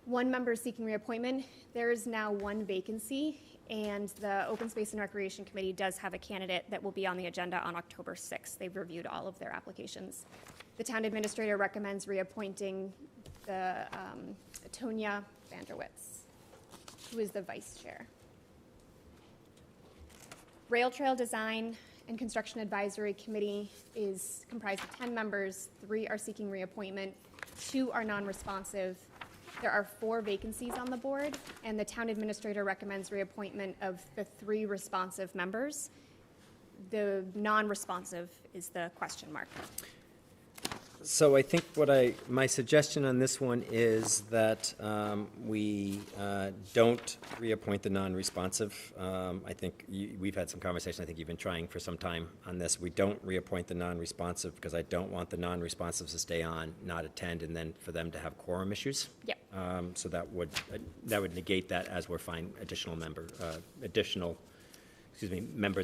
1 member is seeking reappointment. There is now 1 vacancy, and the Open Space and Recreation Committee does have a candidate that will be on the agenda on October 6th. They've reviewed all of their applications. The town administrator recommends reappointing the Tonya Vanderwitz, who is the vice chair. Rail Trail Design and Construction Advisory Committee is comprised of 10 members. 3 are seeking reappointment, 2 are non-responsive. There are 4 vacancies on the board, and the town administrator recommends reappointment of the 3 responsive members. The non-responsive is the question mark. So I think my suggestion on this one is that we don't reappoint the non-responsive. I think we've had some conversation, I think you've been trying for some time on this. We don't reappoint the non-responsive because I don't want the non-responsives to stay on, not attend, and then for them to have quorum issues. Yep. So that would negate that as we're finding additional members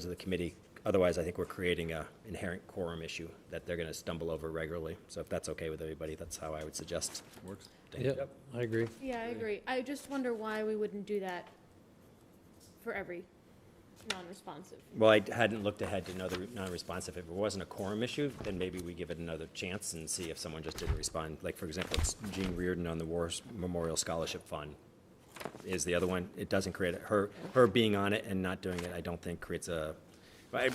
of the committee. Otherwise, I think we're creating an inherent quorum issue that they're going to stumble over regularly. So if that's okay with everybody, that's how I would suggest. Works. Yep, I agree. Yeah, I agree. I just wonder why we wouldn't do that for every non-responsive. Well, I hadn't looked ahead to know the non-responsive. If it wasn't a quorum issue, then maybe we give it another chance and see if someone just didn't respond. Like, for example, it's Jean Reardon on the War Memorial Scholarship Fund is the other one. It doesn't create her being on it and not doing it, I don't think creates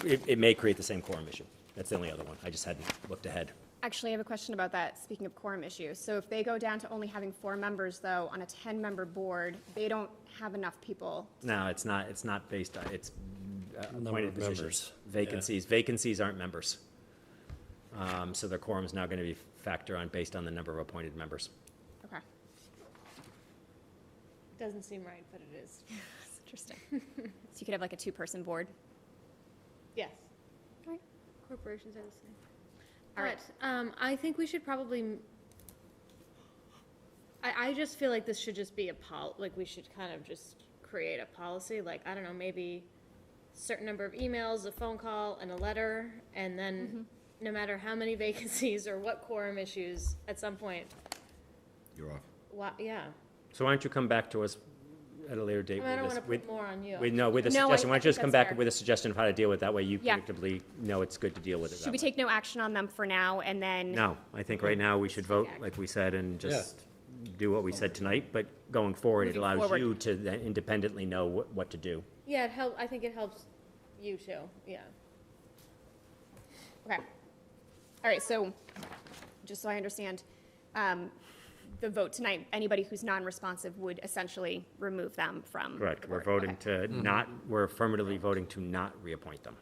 it may create the same quorum issue. That's the only other one. I just hadn't looked ahead. Actually, I have a question about that, speaking of quorum issues. So if they go down to only having 4 members, though, on a 10-member board, they don't have enough people. No, it's not based on, it's appointed of positions. members. Vacancies. Vacancies aren't members. So their quorum is now going to be factored on based on the number of appointed members. Okay. Doesn't seem right, but it is. That's interesting. So you could have like a 2-person board? Yes. Right. Corporations are the same. All right. But I think we should probably, I just feel like this should just be like we should kind of just create a policy, like, I don't know, maybe certain number of emails, a phone call, and a letter, and then no matter how many vacancies or what quorum issues, at some point, You're off. yeah. So why don't you come back to us at a later date I don't with want this? to put more on you. With a No, I suggestion. Why don't you just think come that's back fair. with a suggestion of how to deal with it? That way you Yeah. predictably know it's good to deal with it that Should we way. take no action on them for now, and then? No, I think right now we should vote like we said and just do what we said tonight, but going forward, it Moving allows forward. you to then independently know what to do. Yeah, I think it helps you too, yeah. Okay. All right, so, just so I understand, the vote tonight, anybody who's non-responsive would essentially remove them from. Correct. the We're board. voting Okay. to not, we're affirmatively voting to not reappoint them.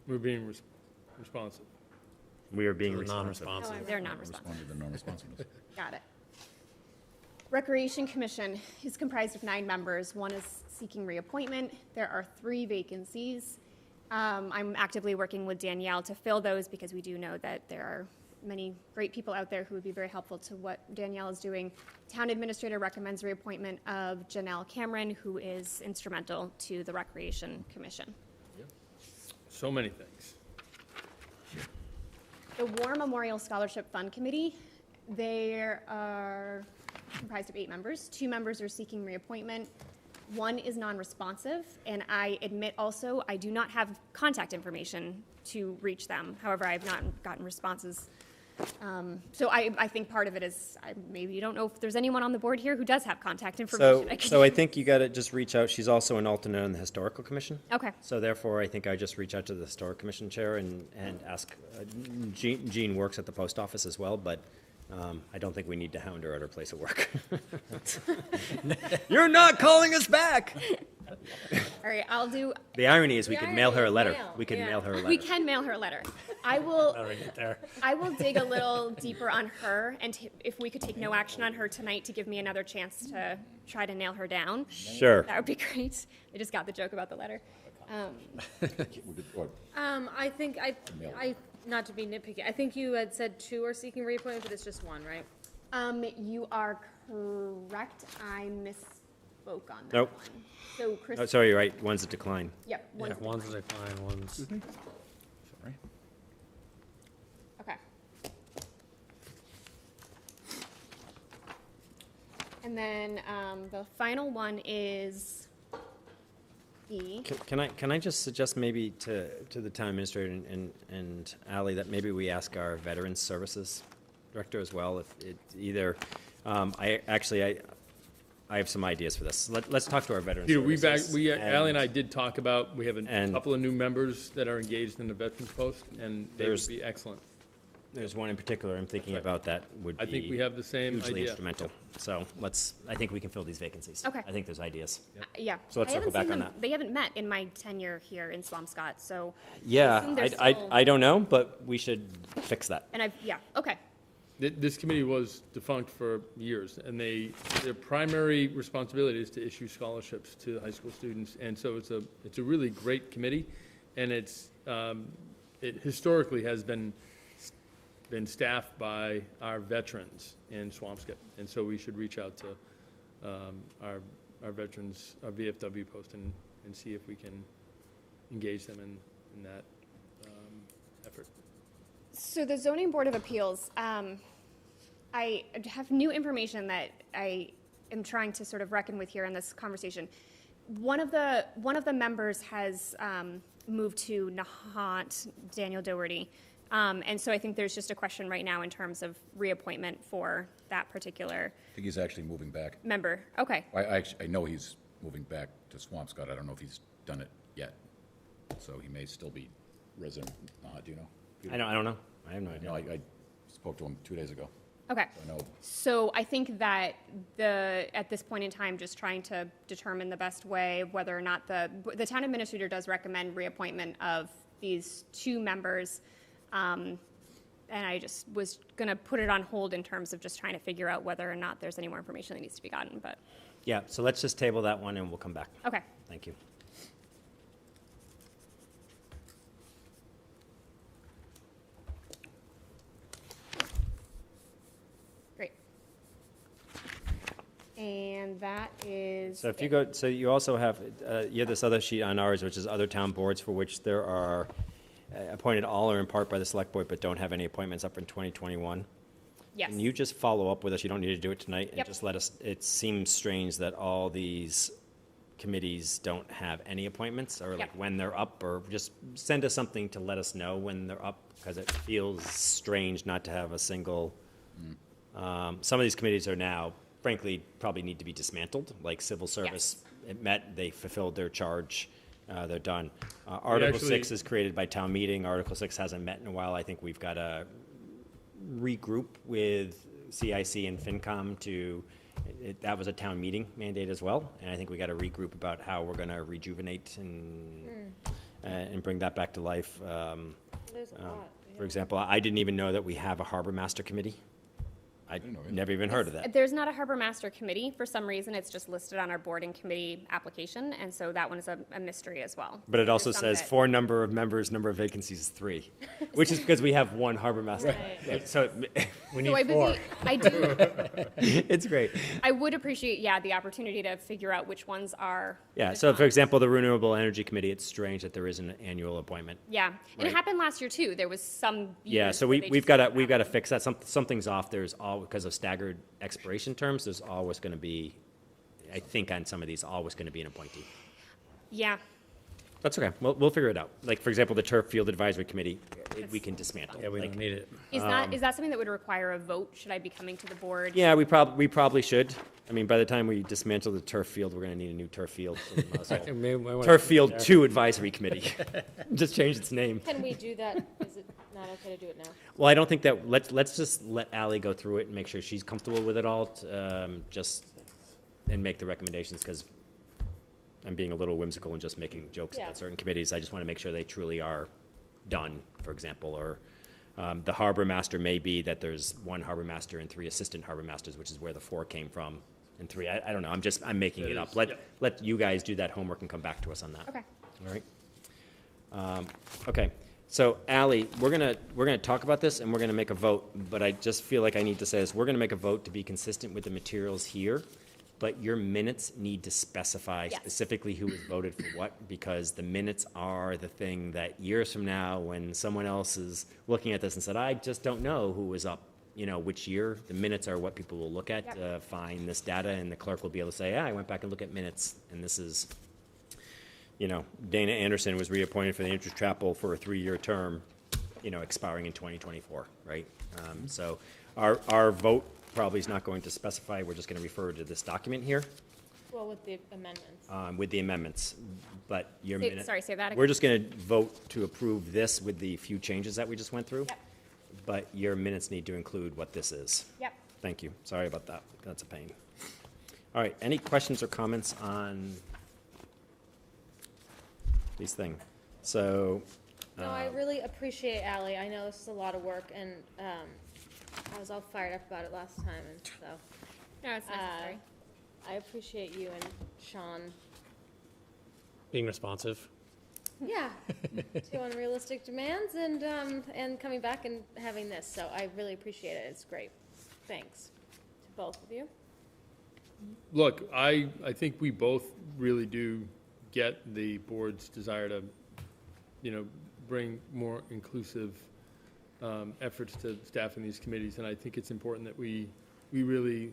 We're being responsive. We are being To the responsive. non-responsive. They're non-responsive. Respond to the non-responsiveness. Got it. Recreation Commission is comprised of 9 members. 1 is seeking reappointment. There are 3 vacancies. I'm actively working with Danielle to fill those because we do know that there are many great people out there who would be very helpful to what Danielle is doing. Town Administrator recommends reappointment of Janelle Cameron, who is instrumental to the Recreation Commission. So many things. The War Memorial Scholarship Fund Committee, they are comprised of 8 members. 2 members are seeking reappointment. 1 is non-responsive, and I admit also I do not have contact information to reach them. However, I have not gotten responses. So I think part of it is maybe you don't know if there's anyone on the board here who does have contact information. So I think you got to just reach out. She's also an alternate on the Historical Commission. Okay. So therefore, I think I just reach out to the Historic Commission Chair and ask, Jean works at the post office as well, but I don't think we need to hound her at her place of work. You're not calling us back! All right, I'll do, The irony is we The could mail her a irony is letter. mail, We could yeah. mail her a letter. we can mail her a letter. I will, How do we get there? I will dig a little deeper on her, and if we could take no action on her tonight to give me another chance to try to nail her down, Sure. that would be great. I just got the joke about the letter. I think not to be nitpicky, I think you had said 2 are seeking reappointment, but it's just 1, right? You are correct. I misspoke on that Nope. one. So Chris, Oh, sorry, you're right. One's a decline. yep, Yeah, one. one's a decline, one's, And then the final one is E. Can I just suggest maybe to the town administrator and Ally that maybe we ask our Veterans Services Director as well, if it either, I have some ideas for this. Let's talk to our Veterans Peter, Services. Ally and I did talk about, we have a and- couple of new members that are engaged in the Veterans Post, and they would There's- be excellent. There's one in particular I'm thinking about that would be I think we have the same hugely idea. instrumental. So I think we can fill these vacancies. Okay. I think there's ideas. Yeah. So let's I haven't circle back seen on them- that. They haven't met in my tenure here in Swampscott, so. assume Yeah, they're I still- don't know, but we should fix that. And okay. This committee was defunct for years, and their primary responsibility is to issue scholarships to high school students. And so it's a really great committee, and it historically has been staffed by our veterans in Swampscott. And so we should reach out to our veterans, our VFW post, and see if we can engage them in that effort. So the Zoning Board of Appeals, I have new information that I am trying to sort of reckon with here in this conversation. One of the members has moved to Nahant, Daniel Doherty. And so I think there's just a question right now in terms of reappointment for that particular I think he's actually moving back. member. Okay. I know he's moving back to Swampscott. I don't know if he's done it yet. So he may still be resident. Do you know? I don't know. I have no No, idea. I spoke to him 2 days ago. Okay. I know. So I think that at this point in time, just trying to determine the best way, whether or not the town administrator does recommend reappointment of these two members. And I just was going to put it on hold in terms of just trying to figure out whether or not there's any more information that needs to be gotten, but, Yeah, so let's just table that one and we'll come back. okay. Thank you. Great. And that is. So if you go, so you also have, you have this other sheet on ours, which is other town boards for which there are appointed all or in part by the select board, but don't have any appointments up in 2021. Yes. Can you just follow up with us? You don't need to do it tonight. And Yep. just let us, it seems strange that all these committees don't have any appointments or like Yep. when they're up, or just send us something to let us know when they're up, because it feels strange not to have a single. Some of these committees are now, frankly, probably need to be dismantled, like civil service. It met, they fulfilled their charge, they're done. Article actually- 6 is created by town meeting. Article 6 hasn't met in a while. I think we've got to regroup with CIC and FinCom to, that was a town meeting mandate as well, and I think we got to regroup about how we're going to rejuvenate and bring that back to life. There's a lot. For example, I didn't even know that we have a harbor master committee. I'd never even heard of that. There's not a harbor master committee. For some reason, it's just listed on our board and committee application, and so that one is a mystery as well. But it also There's some says that- for number of members, number of vacancies is 3, which is because we have one harbor master. So We So I need 4. would be- I do, it's great. I would appreciate, the opportunity to figure out which ones are. Yeah, so for example, the Renewable Energy Committee, it's strange that there isn't an annual appointment. Yeah, and Right. it happened last year too. There was some. Yeah, years so where they we've just got didn't to have it. fix that. Something's off. There's all, because of staggered expiration terms, there's always going to be, I think on some of these, always going to be an appointee. Yeah, That's okay. We'll figure it out. Like, for example, the Turf Field Advisory Committee, we can dismantle. Yeah, we Like, don't need it. is that something that would require a vote? Should I be coming to the board? Yeah, we probably should. I mean, by the time we dismantle the turf field, we're going to need a new turf field. So, Maybe we wanna Turf keep it Field there. 2 Advisory Committee. Just change its name. Can we do that? Is it not okay to do it now? Well, I don't think that, let's just let Ally go through it and make sure she's comfortable with it all, and make the recommendations, because I'm being a little whimsical and just making jokes Yeah. about certain committees. I just want to make sure they truly are done, for example, or the harbor master may be that there's 1 harbor master and 3 assistant harbor masters, which is where the 4 came from, and 3, I don't know, I'm making it up. Let you guys do that homework and come back to us on that. Okay. All right. Okay, so Ally, we're gonna talk about this and we're gonna make a vote, but I just feel like I need to say this. We're gonna make a vote to be consistent with the materials here, but your minutes need to specify Yes. specifically who has voted for what, because the minutes are the thing that years from now, when someone else is looking at this and said, I just don't know who was up, you know, which year. The minutes are what people will look at, Yep. find this data, and the clerk will be able to say, I went back and looked at minutes, and this is, you know, Dana Anderson was reappointed for the Interest Chapel for a 3-year term, you know, expiring in 2024, right? So our vote probably is not going to specify, we're just going to refer to this document here Well, with the amendments. with the amendments, but your Say- minute. sorry, say that again. We're just going to vote to approve this with the few changes that we just went through. Yep. But your minutes need to include what this is. Yep. Thank you. Sorry about that. That's a pain. All right, any questions or comments on these things? So, No, I really appreciate Ally. I know this is a lot of work, and I was all fired up about it last time, and so No, it's necessary. I appreciate you and Sean. Being responsive. Yeah, to unrealistic demands and coming back and having this. So I really appreciate it. It's great. Thanks to both of you. Look, I think we both really do get the board's desire to, you know, bring more inclusive efforts to staffing these committees, and I think it's important that we really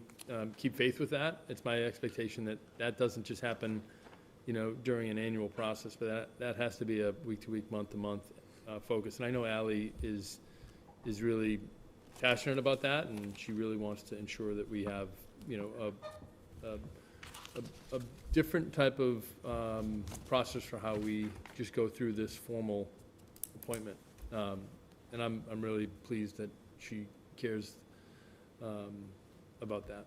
keep faith with that. It's my expectation that that doesn't just happen, you know, during an annual process, but that has to be a week-to-week, month-to-month focus. And I know Ally is really passionate about that, and she really wants to ensure that we have, you know, a different type of process for how we just go through this formal appointment. And I'm really pleased that she cares about that.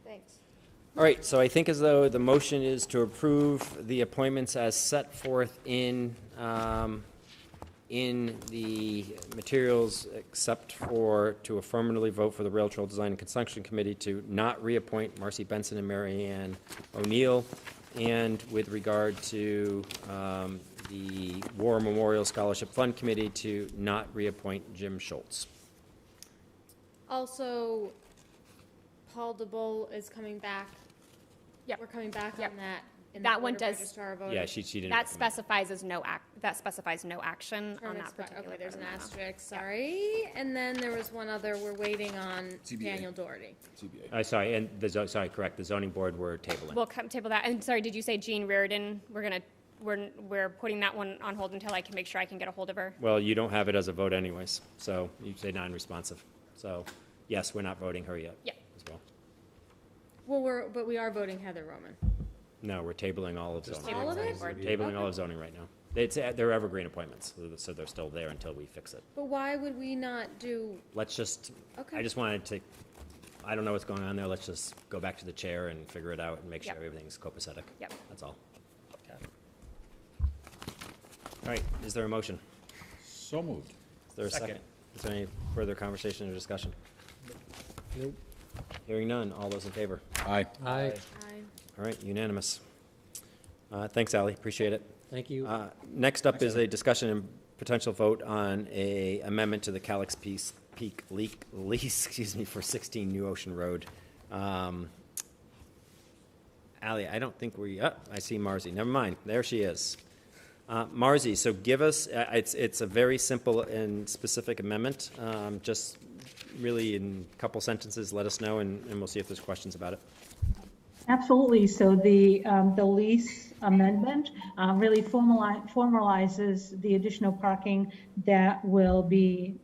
Thanks. all right, so I think as though the motion is to approve the appointments as set forth in the materials, except for to affirmatively vote for the Rail Trail Design and Construction Committee to not reappoint Marcy Benson and Mary Ann O'Neill, and with regard to the War Memorial Scholarship Fund Committee to not reappoint Jim Schultz. Also, Paul DeBoll is coming back. Yep. We're coming back Yep. on that. in the That one Board of does- Registrar Voters. Yeah, she didn't. That recommend. specifies as that specifies no action Term on that expi- particular. Okay, there's an memo. asterisk, sorry. And then there was one other, we're waiting on CBA. Daniel Doherty. Sorry, and sorry, correct, the zoning board were tabling. We'll table that. And sorry, did you say Jean Reardon? We're putting that one on hold until I can make sure I can get a hold of her. Well, you don't have it as a vote anyways, so you say non-responsive. So, yes, we're not voting her yet. Yeah. As well. Well, but we are voting Heather Roman. No, we're tabling all of zoning. All of it? Tabling all of zoning right now. They're evergreen appointments, so they're still there until we fix it. But why would we not do, Let's just, Okay. I just wanted to, I don't know what's going on there, let's just go back to the chair and figure it out and make sure Yep. everything's copacetic. Yep. That's all. All right, is there a motion? So moved. Is there a second? Is there any further conversation or discussion? Nope. Hearing none, all those in favor? Aye. Aye. All right, unanimous. Thanks, Ally, appreciate it. Thank you. Next up is a discussion and potential vote on a amendment to the Calix Peak lease, for 16 New Ocean Road. Ally, I don't think I see Marzi, never mind, there she is. Marzi, so give us, it's a very simple and specific amendment, just really in a couple sentences, let us know, and we'll see if there's questions about it. Absolutely. So the lease amendment really formalizes the additional parking that will be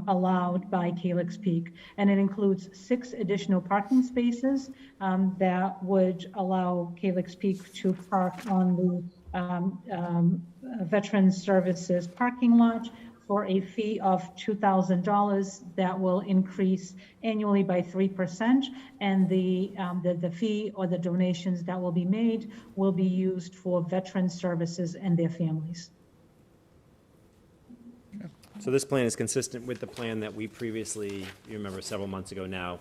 allowed by Calyx Peak. And it includes 6 additional parking spaces that would allow Calyx Peak to park on the Veterans Services parking lot for a fee of $2,000 that will increase annually by 3%, and the fee or the donations that will be made will be used for veteran services and their families. So this plan is consistent with the plan that we previously, you remember several months ago now,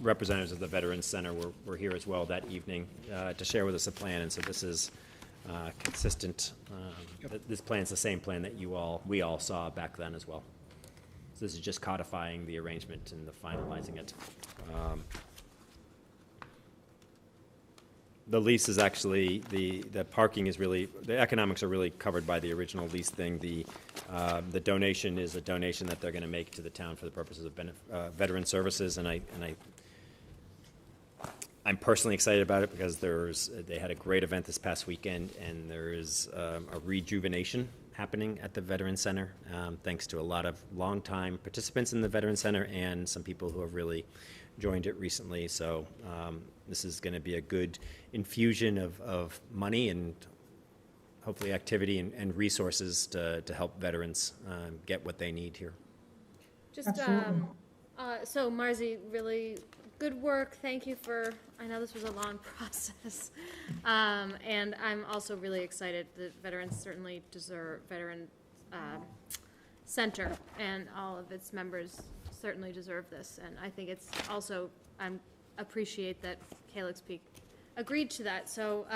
representatives of the Veterans Center were here as well that evening to share with us a plan, and so this is consistent. This plan is the same plan that we all saw back then as well. So this is just codifying the arrangement and the finalizing it. The lease is actually, the parking is really, the economics are really covered by the original lease thing. The donation is a donation that they're going to make to the town for the purposes of veteran services, and I'm personally excited about it because they had a great event this past weekend, and there is a rejuvenation happening at the Veteran Center, thanks to a lot of longtime participants in the Veteran Center and some people who have really joined it recently. So this is going to be a good infusion of money and hopefully activity and resources to help veterans get what they need here. Just, Absolutely. so Marzi, really good work. Thank you for, I know this was a long process. And I'm also really excited that veterans certainly deserve, Veteran Center and all of its members certainly deserve this. And I think it's also, I appreciate that Calyx Peak agreed to that. So,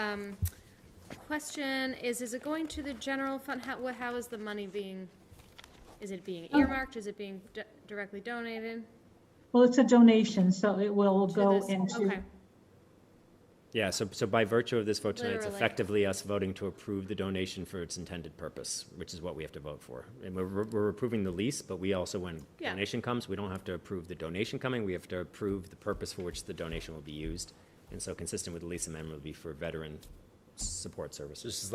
question is it going to the general fund? How is the money being, is it being earmarked? Is it being directly donated? Well, it's a donation, so it will To go this? into. Okay. Yeah, so by virtue of this vote tonight, it's Literally. effectively us voting to approve the donation for its intended purpose, which is what we have to vote for. And we're approving the lease, but we also, when Yeah. donation comes, we don't have to approve the donation coming, we have to approve the purpose for which the donation will be used. And so consistent with the lease amendment will be for veteran support So services. this is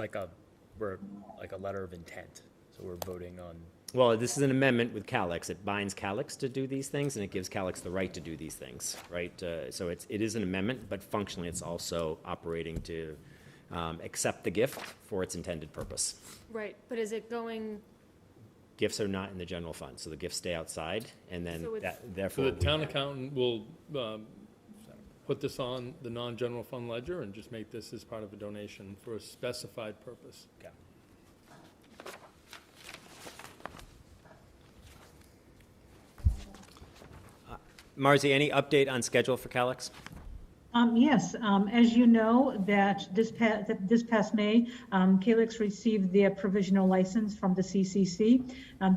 we're like a letter of intent. So we're voting on, Well, this is an amendment with Calyx. It binds Calyx to do these things, and it gives Calyx the right to do these things, right? So it is an amendment, but functionally, it's also operating to accept the gift for its intended purpose. Right, but is it going, Gifts are not in the general fund, so the gifts stay outside, and then So it's- So therefore. the town accountant will put this on the non-general fund ledger and just make this as part of a donation for a specified purpose. yeah. Marzi, any update on schedule for Calyx? Yes, as you know, that this past May, Calyx received their provisional license from the CCC.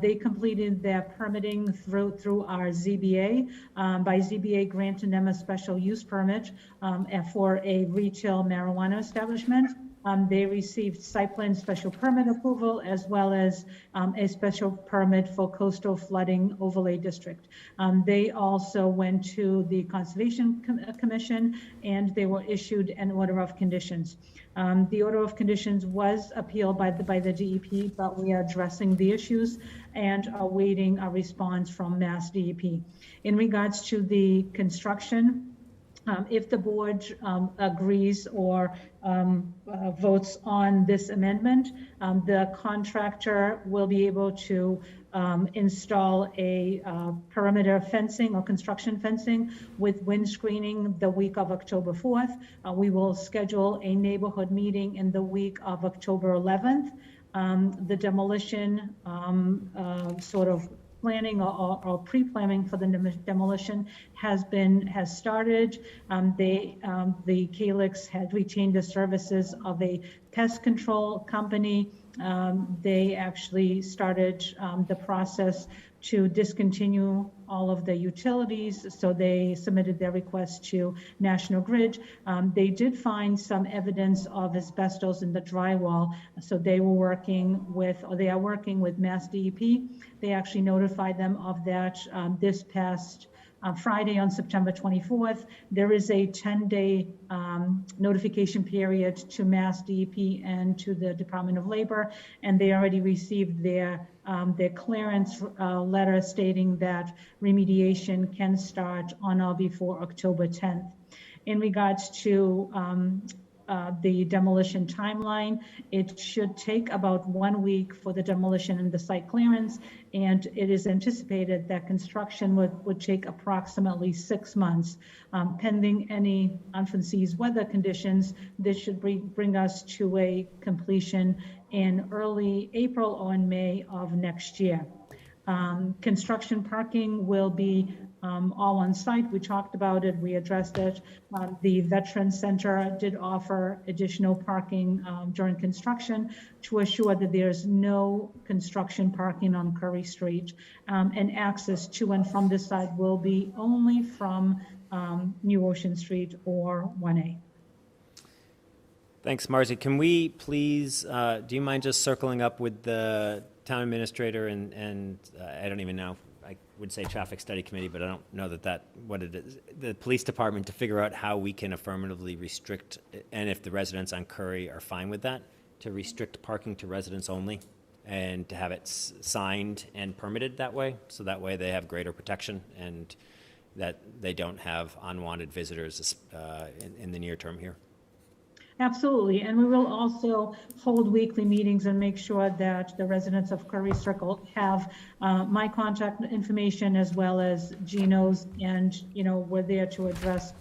They completed their permitting through our ZBA. By ZBA granting them a special use permit for a retail marijuana establishment. They received site plan special permit approval as well as a special permit for coastal flooding overlay district. They also went to the Conservation Commission and they were issued an order of conditions. The order of conditions was appealed by the DEP, but we are addressing the issues and are waiting a response from Mass DEP. In regards to the construction, if the board agrees or votes on this amendment, the contractor will be able to install a perimeter fencing or construction fencing with wind screening the week of October 4th. We will schedule a neighborhood meeting in the week of October 11th. The demolition sort of planning or pre-planning for the demolition has started. The Calyx had retained the services of a pest control company. They actually started the process to discontinue all of the utilities, so they submitted their request to National Grid. They did find some evidence of asbestos in the drywall, so they are working with Mass DEP. They actually notified them of that this past Friday on September 24th. There is a 10-day notification period to Mass DEP and to the Department of Labor, and they already received their clearance letter stating that remediation can start on or before October 10th. In regards to the demolition timeline, it should take about 1 week for the demolition and the site clearance, and it is anticipated that construction would take approximately 6 months. Pending any unforeseen weather conditions, this should bring us to a completion in early April or in May of next year. Construction parking will be all on site. We talked about it, we addressed it. The Veteran Center did offer additional parking during construction to assure that there's no construction parking on Curry Street. And access to and from this site will be only from New Ocean Street or 1A. Thanks, Marcy. Can we please, do you mind just circling up with the town administrator and I don't even know, I would say traffic study committee, but I don't know what it is, the police department, to figure out how we can affirmatively restrict, and if the residents on Curry are fine with that, to restrict parking to residents only, and to have it signed and permitted that way, so that way they have greater protection and that they don't have unwanted visitors in the near term here. Absolutely, and we will also hold weekly meetings and make sure that the residents of Curry Circle have my contact information as well as Gino's, and, we're there to address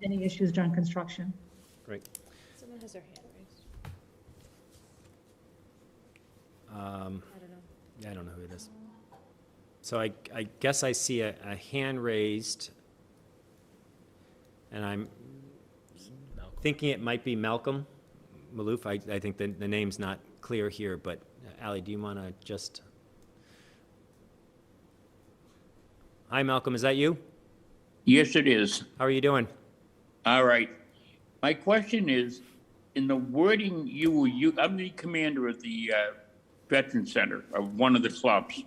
any issues during construction. Great. Someone has their hand raised. I don't know. Yeah, I don't know who it is. So I guess I see a hand raised, and I'm thinking it might be Malcolm Maloof. I think the name's not clear here, but Ally, do you want to just... Hi, Malcolm, is that you? Yes, it is. How are you doing? All right. My question is, in the wording I'm the commander of the Veteran Center, of one of the clubs.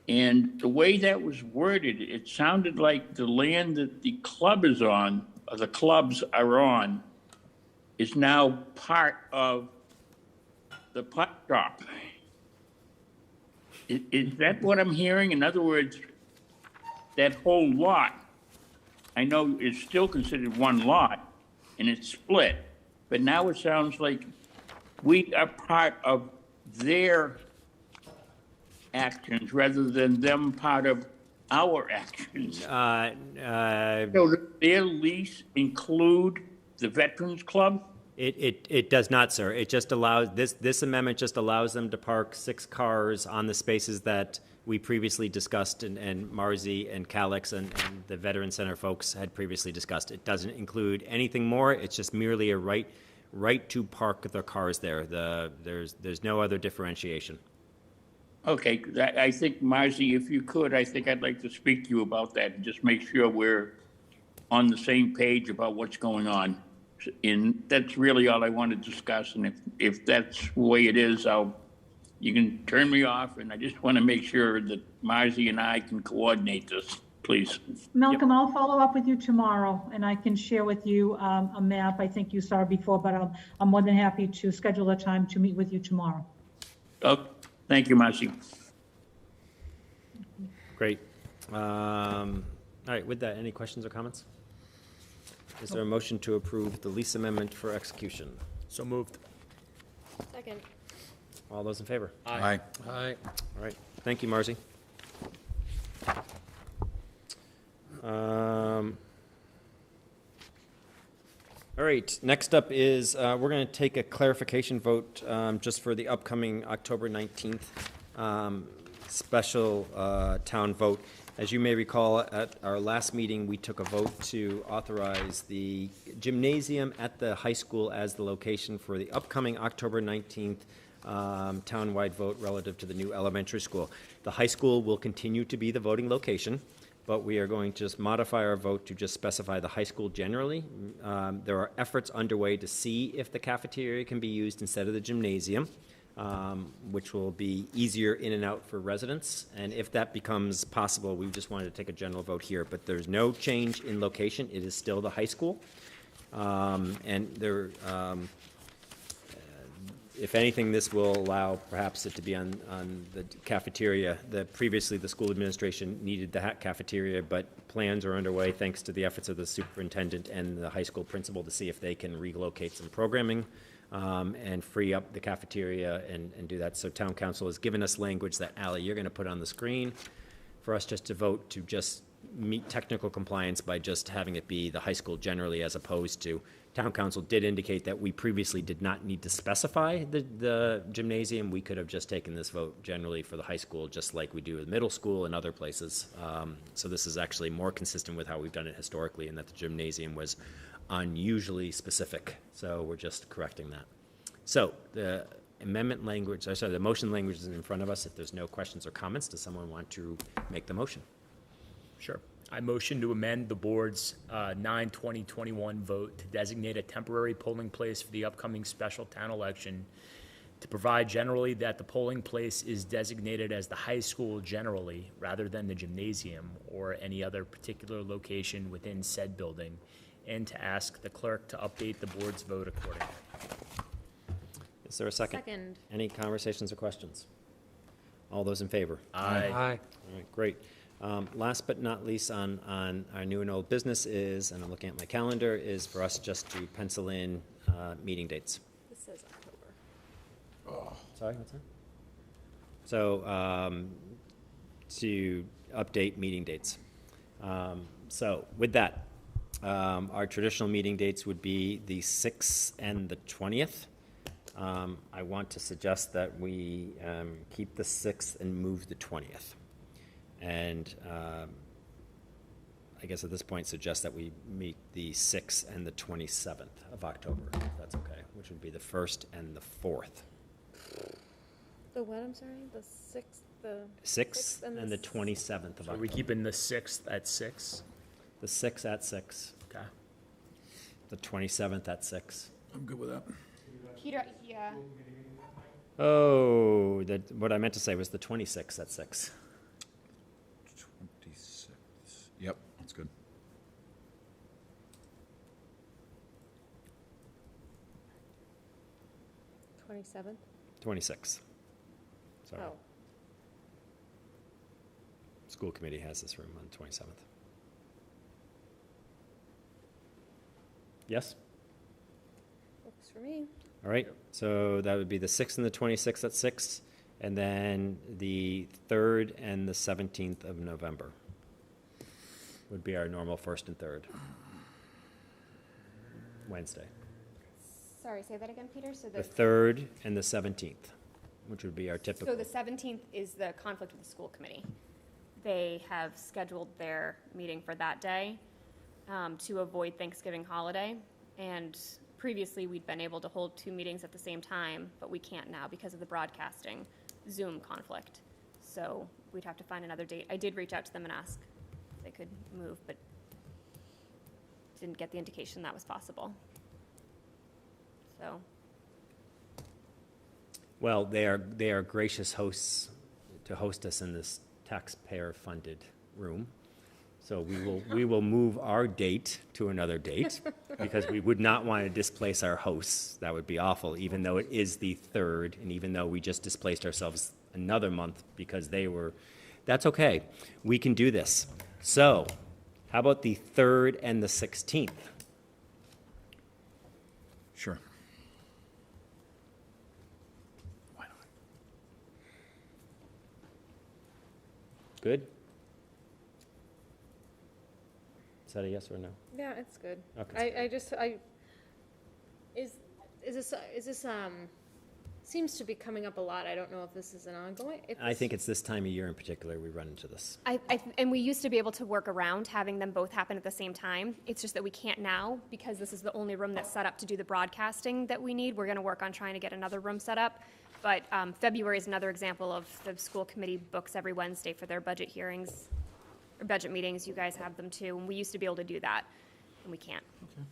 And the way that was worded, it sounded like the land that the club is on, or the clubs are on, is now part of the pot shop. Is that what I'm hearing? In other words, that whole lot, I know is still considered one lot, and it's split, but now it sounds like we are part of their actions rather than them part of our actions. So does their lease include the Veterans Club? It does not, sir. It just allows, this amendment just allows them to park 6 cars on the spaces that we previously discussed, and Marzi and Calix and the Veteran Center folks had previously discussed. It doesn't include anything more. It's just merely a right to park their cars there. There's no other differentiation. Okay, I think, Marzi, if you could, I think I'd like to speak to you about that and just make sure we're on the same page about what's going on. And that's really all I want to discuss. And if that's the way it is, you can turn me off. And I just want to make sure that Marzi and I can coordinate this, please. Malcolm, I'll follow up with you tomorrow, and I can share with you a map. I think you saw it before, but I'm more than happy to schedule a time to meet with you tomorrow. Okay. Thank you, Marcy. Great. All right, with that, any questions or comments? Is there a motion to approve the lease amendment for execution? So moved. Second. All those in favor? Aye. Aye. All right, thank you, Marzi. All right, next up is we're going to take a clarification vote just for the upcoming October 19th special town vote. As you may recall, at our last meeting, we took a vote to authorize the gymnasium at the high school as the location for the upcoming October 19th town-wide vote relative to the new elementary school. The high school will continue to be the voting location, but we are going to just modify our vote to just specify the high school generally. There are efforts underway to see if the cafeteria can be used instead of the gymnasium, which will be easier in and out for residents. And if that becomes possible, we just wanted to take a general vote here. But there's no change in location. It is still the high school. And there, if anything, this will allow perhaps it to be on the cafeteria. Previously, the school administration needed the cafeteria, but plans are underway thanks to the efforts of the superintendent and the high school principal to see if they can relocate some programming and free up the cafeteria and do that. So town council has given us language that, Ally, you're going to put on the screen for us just to vote to just meet technical compliance by just having it be the high school generally, as opposed to town council did indicate that we previously did not need to specify the gymnasium. We could have just taken this vote generally for the high school, just like we do with middle school and other places. So this is actually more consistent with how we've done it historically, in that the gymnasium was unusually specific. So we're just correcting that. So the amendment language, sorry, the motion language is in front of us. If there's no questions or comments, does someone want to make the motion? Sure. I motion to amend the board's 9/20/21 vote to designate a temporary polling place for the upcoming special town election, to provide generally that the polling place is designated as the high school generally, rather than the gymnasium or any other particular location within said building, and to ask the clerk to update the board's vote accordingly. Is there a second? Second. Any conversations or questions? All those in favor? Aye. Aye. All right, great. Last but not least on our new and old business is, and I'm looking at my calendar, is for us just to pencil in meeting dates. This says October. Sorry, what's that? So, to update meeting dates. So with that, our traditional meeting dates would be the 6th and the 20th. I want to suggest that we keep the 6th and move the 20th. And I guess at this point suggest that we meet the 6th and the 27th of October, if that's okay, which would be the 1st and the 4th. The what, I'm sorry? The 6th, the... 6th and the 27th of Are we October. keeping the 6th at 6? The 6th at 6, Okay. the 27th at 6. I'm good with that. Peter, yeah. Oh, what I meant to say was the 26th at 6. 26. Yep, that's good. Twenty-seventh? 26. Sorry. Oh, School committee has this room on the 27th. Yes? works for me. All right, so that would be the 6th and the 26th at 6, and then the 3rd and the 17th of November would be our normal 1st and 3rd Wednesday. Sorry, say that again, Peter? So The 3rd and the 17th, which would be our typical. So the 17th is the conflict with the school committee. They have scheduled their meeting for that day to avoid Thanksgiving holiday. And previously, we'd been able to hold 2 meetings at the same time, but we can't now because of the broadcasting Zoom conflict. So we'd have to find another date. I did reach out to them and ask if they could move, but didn't get the indication that was possible. So, Well, they are gracious hosts to host us in this taxpayer-funded room. So we will move our date to another date because we would not want to displace our hosts. That would be awful, even though it is the 3rd, and even though we just displaced ourselves another month because they were. That's okay. We can do this. So, how about the 3rd and the 16th? Sure. Why not? Good? Is that a yes or no? Yeah, it's good. Okay. Is this, seems to be coming up a lot. I don't know if this is an ongoing. I think it's this time of year in particular we run into this. and we used to be able to work around having them both happen at the same time. It's just that we can't now because this is the only room that's set up to do the broadcasting that we need. We're going to work on trying to get another room set up. But February is another example of the school committee books every Wednesday for their budget hearings or budget meetings. You guys have them too, and we used to be able to do that, and we can't.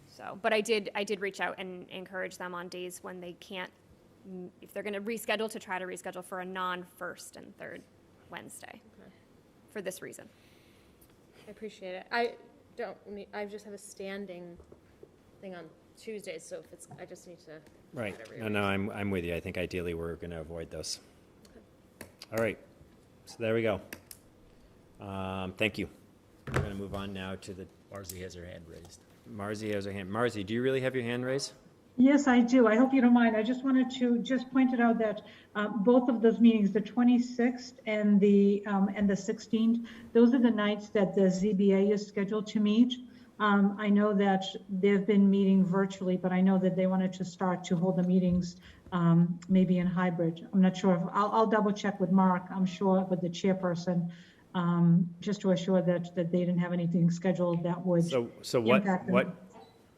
So, but I did reach out and encourage them on days when they can't. If they're going to reschedule, to try to reschedule for a non-1st and 3rd Wednesday for this reason. I appreciate it. I just have a standing thing on Tuesdays, so if it's, I just need to. Right. whatever No, I'm with you. I think ideally we're going to avoid those. All right. So there we go. Thank you. We're going to move on now to the. Marzie has her hand raised. Marzie has her hand. Marzie, do you really have your hand raised? Yes, I do. I hope you don't mind. I just wanted to just point it out that both of those meetings, the 26th and the 16th, those are the nights that the ZBA is scheduled to meet. I know that they've been meeting virtually, but I know that they wanted to start to hold the meetings maybe in hybrid. I'm not sure. I'll double check with Mark, I'm sure, with the chairperson, just to assure that they didn't have anything scheduled that would So impact them.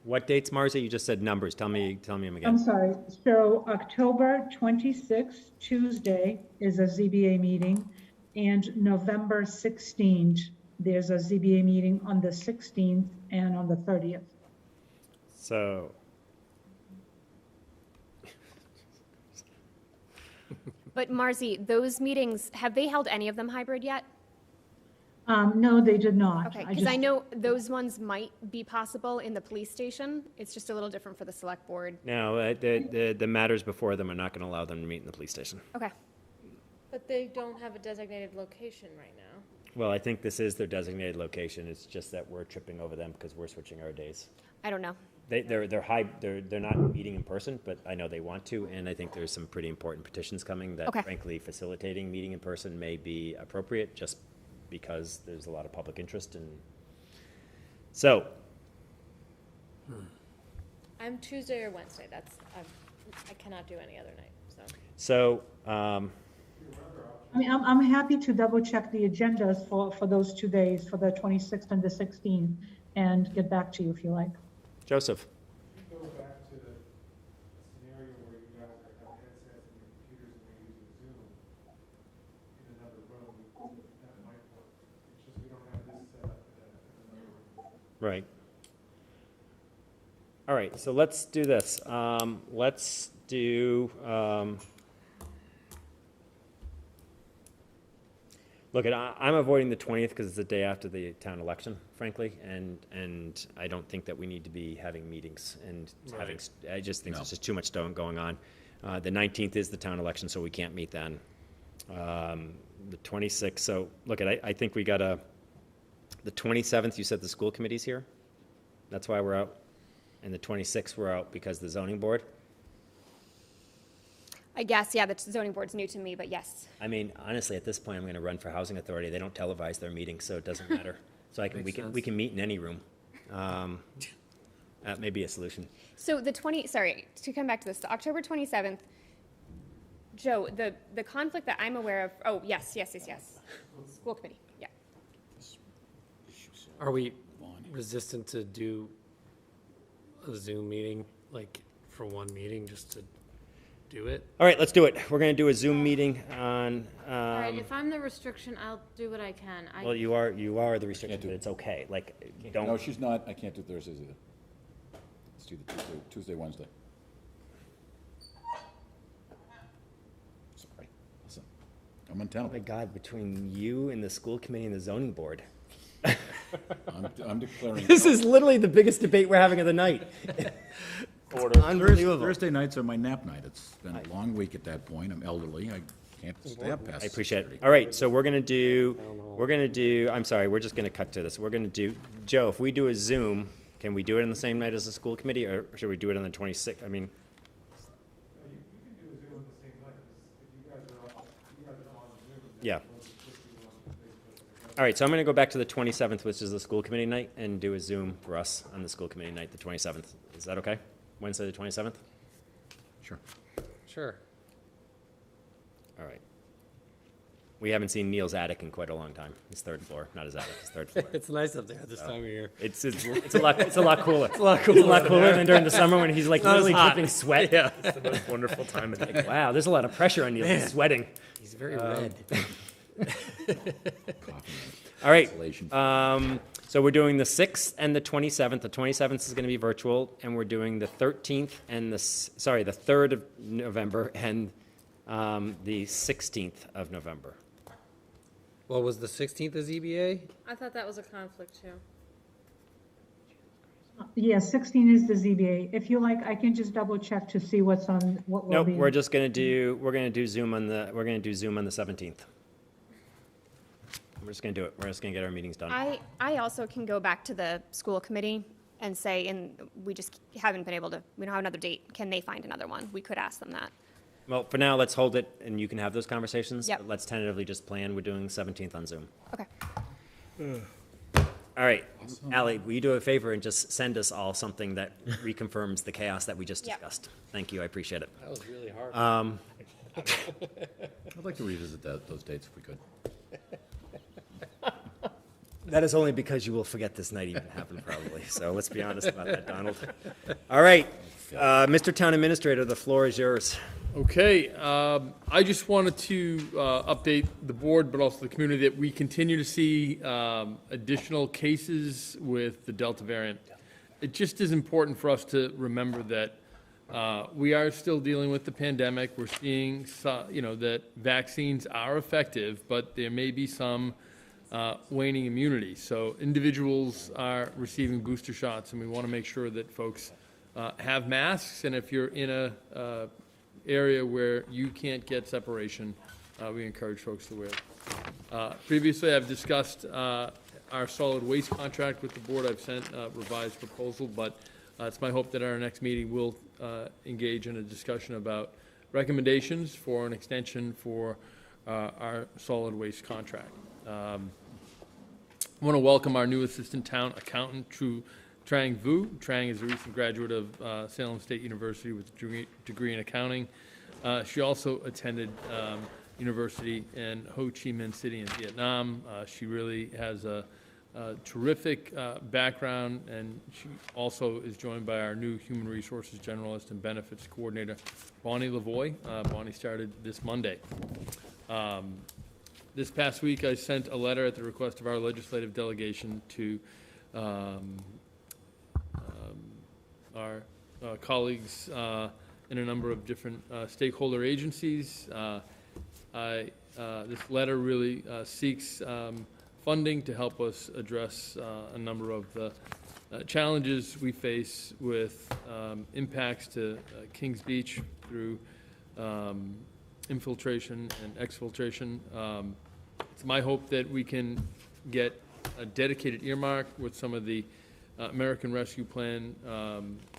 what dates, Marzie? You just said numbers. Tell me them I'm again. sorry. So October 26th, Tuesday, is a ZBA meeting, and November 16th there's a ZBA meeting on the 16th and on the 30th. So, But Marzi, those meetings, have they held any of them hybrid yet? No, they did not. Okay, because I know those ones might be possible in the police station. It's just a little different for the select board. no, the matters before them are not going to allow them to meet in the police station. Okay. But they don't have a designated location right now. Well, I think this is their designated location. It's just that we're tripping over them because we're switching our days. I don't know. They're not meeting in person, but I know they want to, and I think there's some pretty important petitions coming that Okay. frankly facilitating meeting in person may be appropriate just because there's a lot of public interest and so. I'm Tuesday or Wednesday, I cannot do any other night, so. So, I mean, I'm happy to double check the agendas for those 2 days, for the 26th and the 16th, and get back to you if you like. Joseph, Go back to the scenario where you guys have headsets and your computers and you're using Zoom in another room, that might work. It's just we don't have this set up in another room. right. All right, so let's do this. Let's do, look, I'm avoiding the 20th because it's the day after the town election, frankly, and I don't think that we need to be having meetings and having, I just think there's just too much going on. The 19th is the town election, so we can't meet then. The 26th, so look, I think we got the 27th, you said the school committee's here? That's why we're out. And the 26th, we're out because the zoning board? I guess, yeah, the zoning board's new to me, but yes. I mean, honestly, at this point, I'm going to run for housing authority. They don't televise their meetings, so it doesn't matter. So we can meet in any room. That may be a solution. So sorry, to come back to this, the October 27th, Joe, the conflict that I'm aware of, oh, yes. School committee, yeah. Are we resistant to do a Zoom meeting, like, for one meeting, just to do it? All right, let's do it. We're going to do a Zoom meeting on, All right, if I'm the restriction, I'll do what I can. well, you are the restriction, but it's okay. Like, No, don't, she's not, I can't do Thursdays either. Let's do the Tuesday, Wednesday. Sorry, listen, I'm oh my untenable. God, between you and the school committee and the zoning board. I'm declaring. This is literally the biggest debate we're having of the night. Unbelievable. Thursday nights are my nap night. It's been a long week at that point. I'm elderly. I can't stay up past. I appreciate 6:30. it. All right, so we're gonna do, I'm sorry, we're just gonna cut to this. We're gonna do, Joe, if we do a Zoom, can we do it on the same night as the school committee, or should we do it on the 26th? I mean, You can do a Zoom on the same night, because if you guys are on Zoom. yeah. We'll just do one Facebook. All right, so I'm gonna go back to the 27th, which is the school committee night, and do a Zoom for us on the school committee night, the 27th. Is that okay? Wednesday, the 27th? Sure. Sure. All right. We haven't seen Neil's attic in quite a long time. His third floor, not his attic, his third floor. It's nice up there at this time of year. It's a lot cooler. It's a lot cooler than during the summer when he's like Not as literally hot. dripping sweat. Yeah. It's the most wonderful time of day. Wow, there's a lot of pressure on Neil. He's sweating. He's very red. All right. Isolation. So we're doing the 6th and the 27th. The 27th is going to be virtual, and we're doing the 13th and the 3rd of November and the 16th of November. Well, was the 16th a ZBA? I thought that was a conflict too. Yeah, 16 is the ZBA. If you like, I can just double check to see what will Nope, be. we're going to do Zoom on the 17th. We're just going to do it. We're just going to get our meetings done. I also can go back to the school committee and say, we just haven't been able to, we don't have another date. Can they find another one? We could ask them that. Well, for now, let's hold it, and you can have those conversations. Yep. But let's tentatively just plan. We're doing 17th on Zoom. Okay. All right. Ally, will you do a favor and just send us all something that reconfirms the chaos that we just Yep. discussed? Thank you. I appreciate it. That was really hard. I'd like to revisit those dates if we could. That is only because you will forget this night even happened, probably. So let's be honest about that, Donald. All right. Mr. Town Administrator, the floor is yours. Okay, I just wanted to update the board, but also the community, that we continue to see additional cases with the Delta variant. It just is important for us to remember that we are still dealing with the pandemic. We're seeing, that vaccines are effective, but there may be some waning immunity. So individuals are receiving booster shots, and we want to make sure that folks have masks. And if you're in a area where you can't get separation, we encourage folks to wear it. Previously, I've discussed our solid waste contract with the board. I've sent a revised proposal, but it's my hope that at our next meeting we'll engage in a discussion about recommendations for an extension for our solid waste contract. I want to welcome our new assistant town accountant, Trang Vu. Trang is a recent graduate of Salem State University with a degree in accounting. She also attended university in Ho Chi Minh City in Vietnam. She really has a terrific background, and she also is joined by our new Human Resources Generalist and Benefits Coordinator, Bonnie Lavoie. Bonnie started this Monday. This past week, I sent a letter at the request of our legislative delegation to our colleagues in a number of different stakeholder agencies. This letter really seeks funding to help us address a number of the challenges we face with impacts to Kings Beach through infiltration and exfiltration. It's my hope that we can get a dedicated earmark with some of the American Rescue Plan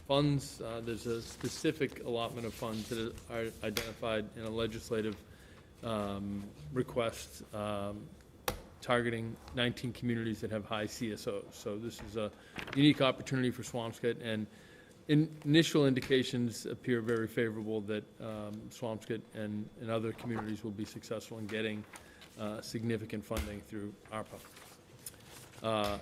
funds. There's a specific allotment of funds that are identified in a legislative request targeting 19 communities that have high CSOs. So this is a unique opportunity for Swampscott, and initial indications appear very favorable that Swampscott and other communities will be successful in getting significant funding through ARPA.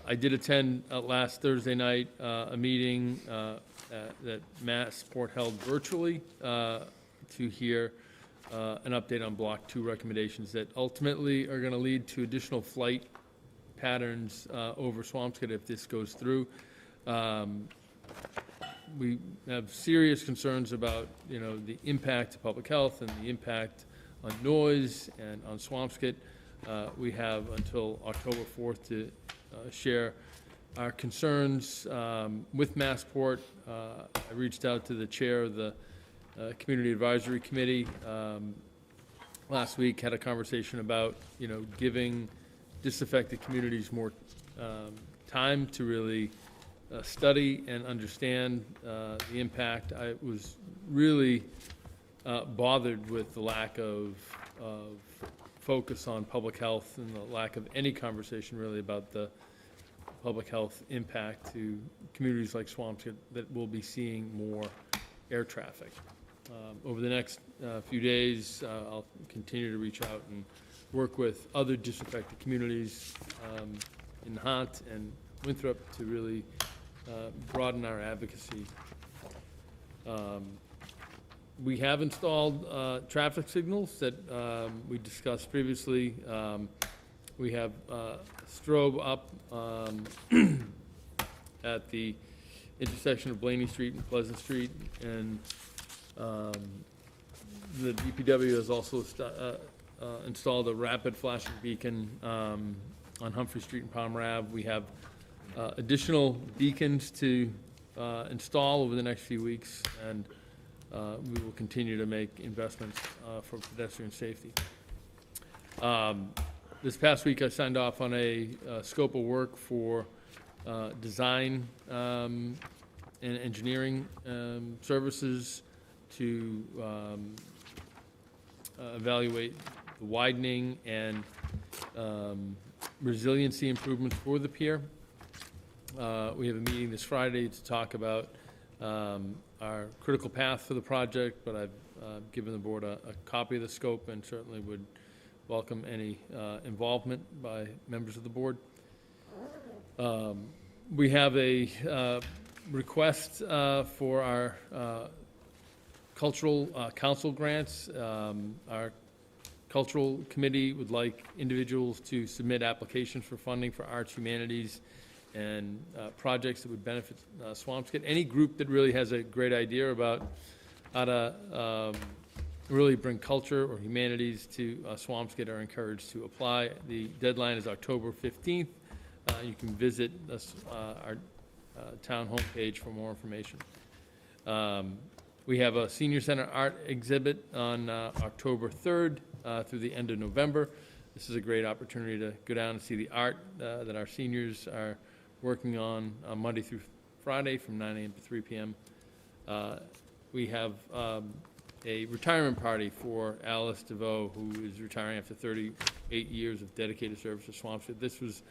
I did attend last Thursday night a meeting that Massport held virtually to hear an update on Block 2 recommendations that ultimately are going to lead to additional flight patterns over Swampscott if this goes through. We have serious concerns about, the impact to public health and the impact on noise and on Swampscott. We have until October 4th to share our concerns with Massport. I reached out to the chair of the Community Advisory Committee last week, had a conversation about, giving disaffected communities more time to really study and understand the impact. I was really bothered with the lack of focus on public health and the lack of any conversation really about the public health impact to communities like Swampscott that will be seeing more air traffic. Over the next few days, I'll continue to reach out and work with other disaffected communities in Nahant and Winthrop to really broaden our advocacy. We have installed traffic signals that we discussed previously. We have strobe up at the intersection of Blaney Street and Pleasant Street, and the DPW has also installed a rapid flashing beacon on Humphrey Street and Palmer Ave. We have additional beacons to install over the next few weeks, and we will continue to make investments for pedestrian safety. This past week, I signed off on a scope of work for design and engineering services to evaluate the widening and resiliency improvements for the pier. We have a meeting this Friday to talk about our critical path for the project, but I've given the board a copy of the scope and certainly would welcome any involvement by members of the board. We have a request for our cultural council grants. Our cultural committee would like individuals to submit applications for funding for arts, humanities, and projects that would benefit Swampscott. Any group that really has a great idea about how to really bring culture or humanities to Swampscott are encouraged to apply. The deadline is October 15th. You can visit our town homepage for more information. We have a senior center art exhibit on October 3rd through the end of November. This is a great opportunity to go down and see the art that our seniors are working on Monday through Friday from 9 a.m. to 3 p.m. We have a retirement party for Alice DeVoe, who is retiring after 38 years of dedicated service to Swampscott. This was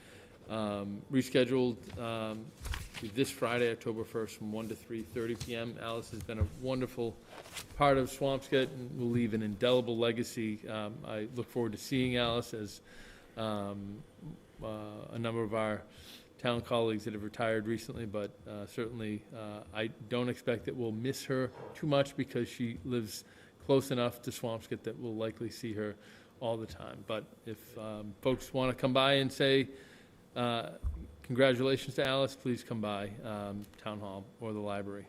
rescheduled to this Friday, October 1st, from 1 to 3:30 p.m. Alice has been a wonderful part of Swampscott and will leave an indelible legacy. I look forward to seeing Alice, as a number of our town colleagues that have retired recently, but certainly I don't expect that we'll miss her too much, because she lives close enough to Swampscott that we'll likely see her all the time. But if folks want to come by and say congratulations to Alice, please come by Town Hall or the library.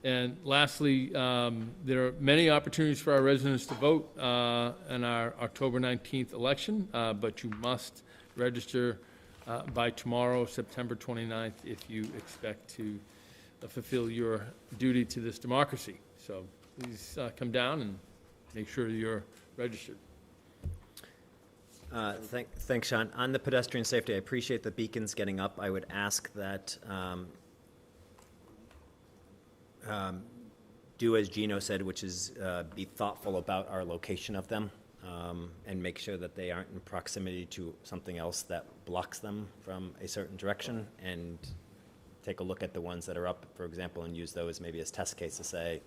And lastly, there are many opportunities for our residents to vote in our October 19th election, but you must register by tomorrow, September 29th, if you expect to fulfill your duty to this democracy. So please come down and make sure you're registered. Thanks, Sean. On the pedestrian safety, I appreciate the beacons getting up. I would ask that do as Gino said, which is be thoughtful about our location of them, and make sure that they aren't in proximity to something else that blocks them from a certain direction, and take a look at the ones that are up, for example, and use those maybe as test case to say,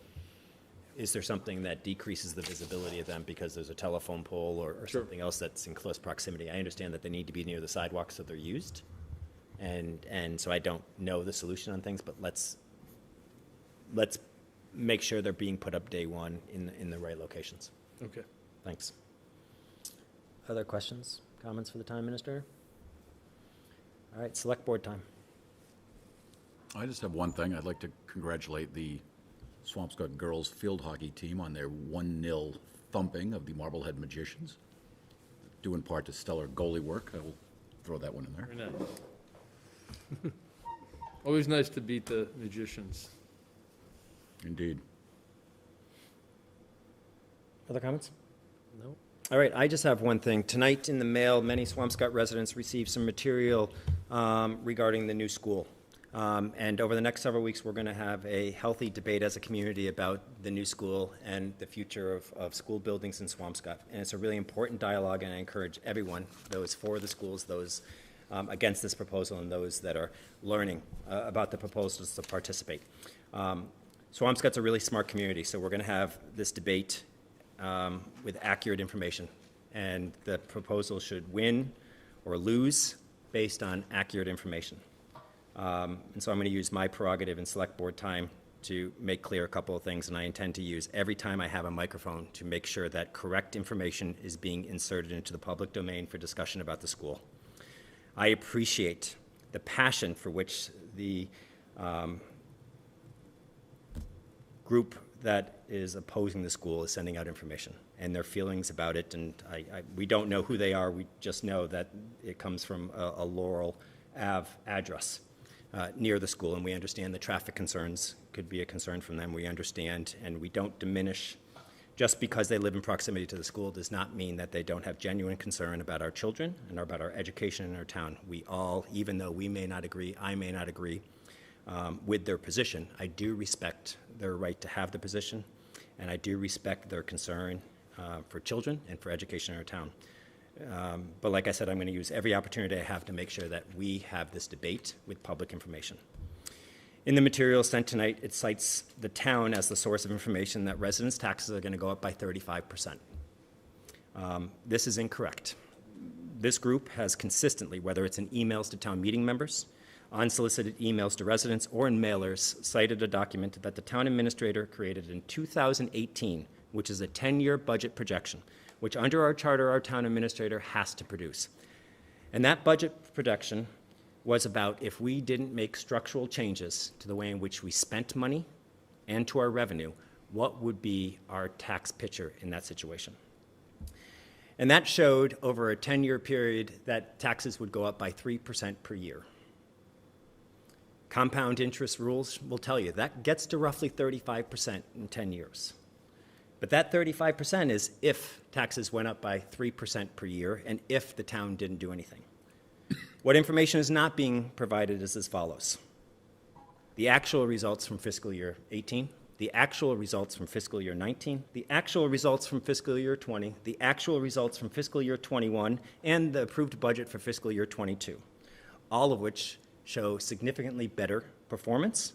is there something that decreases the visibility of them because there's a telephone pole or Sure. something else that's in close proximity? I understand that they need to be near the sidewalk so they're used, and so I don't know the solution on things, but let's make sure they're being put up day one in the right locations. Okay. Thanks. Other questions, comments for the town administrator? All right, select board time. I just have one thing. I'd like to congratulate the Swampscott girls field hockey team on their 1-0 thumping of the Marblehead Magicians, due in part to stellar goalie work. I will throw that one in there. Very nice. Always nice to beat the Magicians. Indeed. Other comments? No. All right, I just have one thing. Tonight in the mail, many Swampscott residents received some material regarding the new school. And over the next several weeks, we're going to have a healthy debate as a community about the new school and the future of school buildings in Swampscott. And it's a really important dialogue, and I encourage everyone, those for the schools, those against this proposal, and those that are learning about the proposals to participate. Swampscott's a really smart community, so we're going to have this debate with accurate information. And the proposal should win or lose based on accurate information. And so I'm going to use my prerogative in select board time to make clear a couple of things, and I intend to use every time I have a microphone to make sure that correct information is being inserted into the public domain for discussion about the school. I appreciate the passion for which the group that is opposing the school is sending out information, and their feelings about it, and we don't know who they are, we just know that it comes from a Laurel Ave address. Near the school, and we understand the traffic concerns could be a concern from them. We understand, and we don't diminish. Just because they live in proximity to the school does not mean that they don't have genuine concern about our children and about our education in our town. We all, even though we may not agree, I may not agree with their position, I do respect their right to have the position, and I do respect their concern for children and for education in our town. But like I said, I'm going to use every opportunity I have to make sure that we have this debate with public information. In the materials sent tonight, it cites the town as the source of information that residents' taxes are going to go up by 35%. This is incorrect. This group has consistently, whether it's in emails to town meeting members, unsolicited emails to residents, or in mailers, cited a document that the town administrator created in 2018, which is a 10-year budget projection, which under our charter, our town administrator has to produce. And that budget projection was about if we didn't make structural changes to the way in which we spent money and to our revenue, what would be our tax picture in that situation? And that showed over a 10-year period that taxes would go up by 3% per year. Compound interest rules will tell you that gets to roughly 35% in 10 years. But that 35% is if taxes went up by 3% per year and if the town didn't do anything. What information is not being provided is as follows. The actual results from fiscal year 18, the actual results from fiscal year 19, the actual results from fiscal year 20, the actual results from fiscal year 21, and the approved budget for fiscal year 22, all of which show significantly better performance,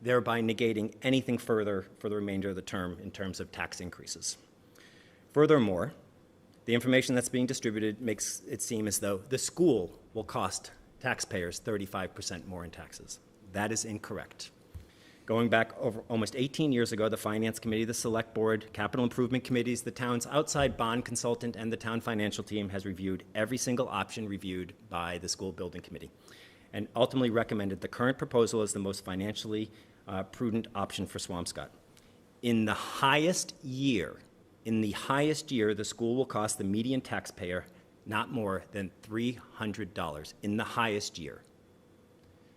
thereby negating anything further for the remainder of the term in terms of tax increases. Furthermore, the information that's being distributed makes it seem as though the school will cost taxpayers 35% more in taxes. That is incorrect. Going back over almost 18 years ago, the Finance Committee, the Select Board, Capital Improvement Committees, the town's outside bond consultant, and the town financial team has reviewed every single option reviewed by the School Building Committee and ultimately recommended the current proposal as the most financially prudent option for Swampscott. In the highest year, the school will cost the median taxpayer not more than $300 in the highest year.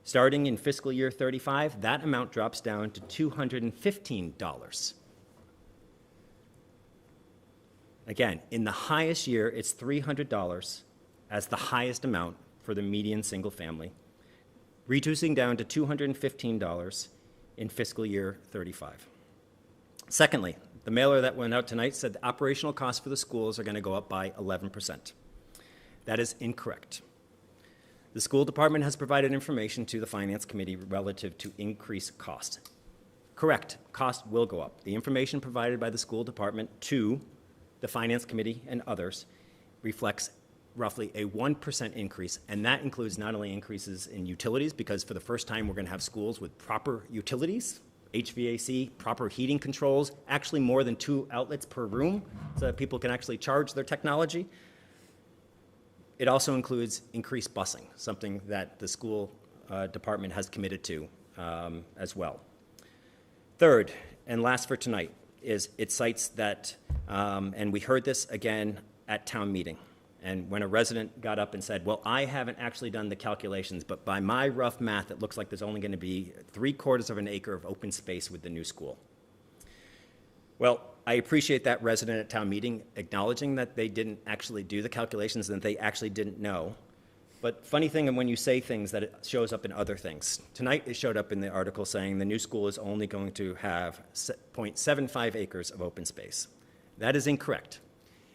Starting in fiscal year 35, that amount drops down to $215. Again, in the highest year, it's $300 as the highest amount for the median single family, reducing down to $215 in fiscal year 35. Secondly, the mailer that went out tonight said the operational costs for the schools are going to go up by 11%. That is incorrect. The school department has provided information to the Finance Committee relative to increased cost. Correct, cost will go up. The information provided by the school department to the Finance Committee and others reflects roughly a 1% increase, and that includes not only increases in utilities, because for the first time we're going to have schools with proper utilities, HVAC, proper heating controls, actually more than 2 outlets per room so that people can actually charge their technology. It also includes increased busing, something that the school department has committed to as well. Third, and last for tonight, is it cites that, and we heard this again at town meeting, and when a resident got up and said, well, I haven't actually done the calculations, but by my rough math, it looks like there's only going to be 3/4 of an acre of open space with the new school. Well, I appreciate that resident at town meeting acknowledging that they didn't actually do the calculations and that they actually didn't know. But funny thing, and when you say things, that it shows up in other things. Tonight, it showed up in the article saying the new school is only going to have 0.75 acres of open space. That is incorrect.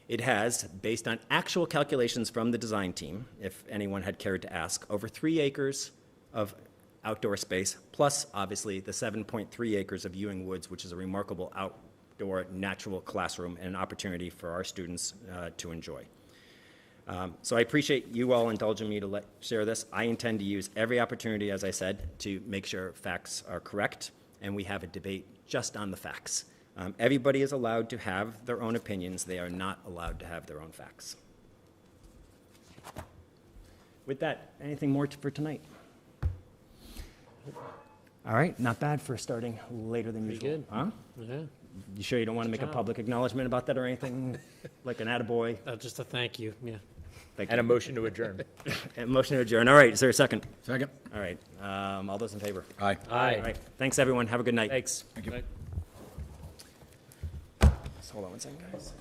It has, based on actual calculations from the design team, if anyone had cared to ask, over 3 acres of outdoor space, plus obviously the 7.3 acres of Ewing Woods, which is a remarkable outdoor natural classroom and an opportunity for our students to enjoy. So I appreciate you all indulging me to share this. I intend to use every opportunity, as I said, to make sure facts are correct, and we have a debate just on the facts. Everybody is allowed to have their own opinions. They are not allowed to have their own facts. With that, anything more for tonight? All right, not bad for starting later than usual. Good. Huh? Yeah. You sure you don't want to make a public acknowledgement about that or anything? Like an attaboy? Just a thank you, yeah. Thank And you. a motion to adjourn. And motion to adjourn. All right, is there a second? Second? All right, all those in favor? Aye. Aye. All right, thanks, everyone. Have a good night. Thanks. Hold on one second, guys.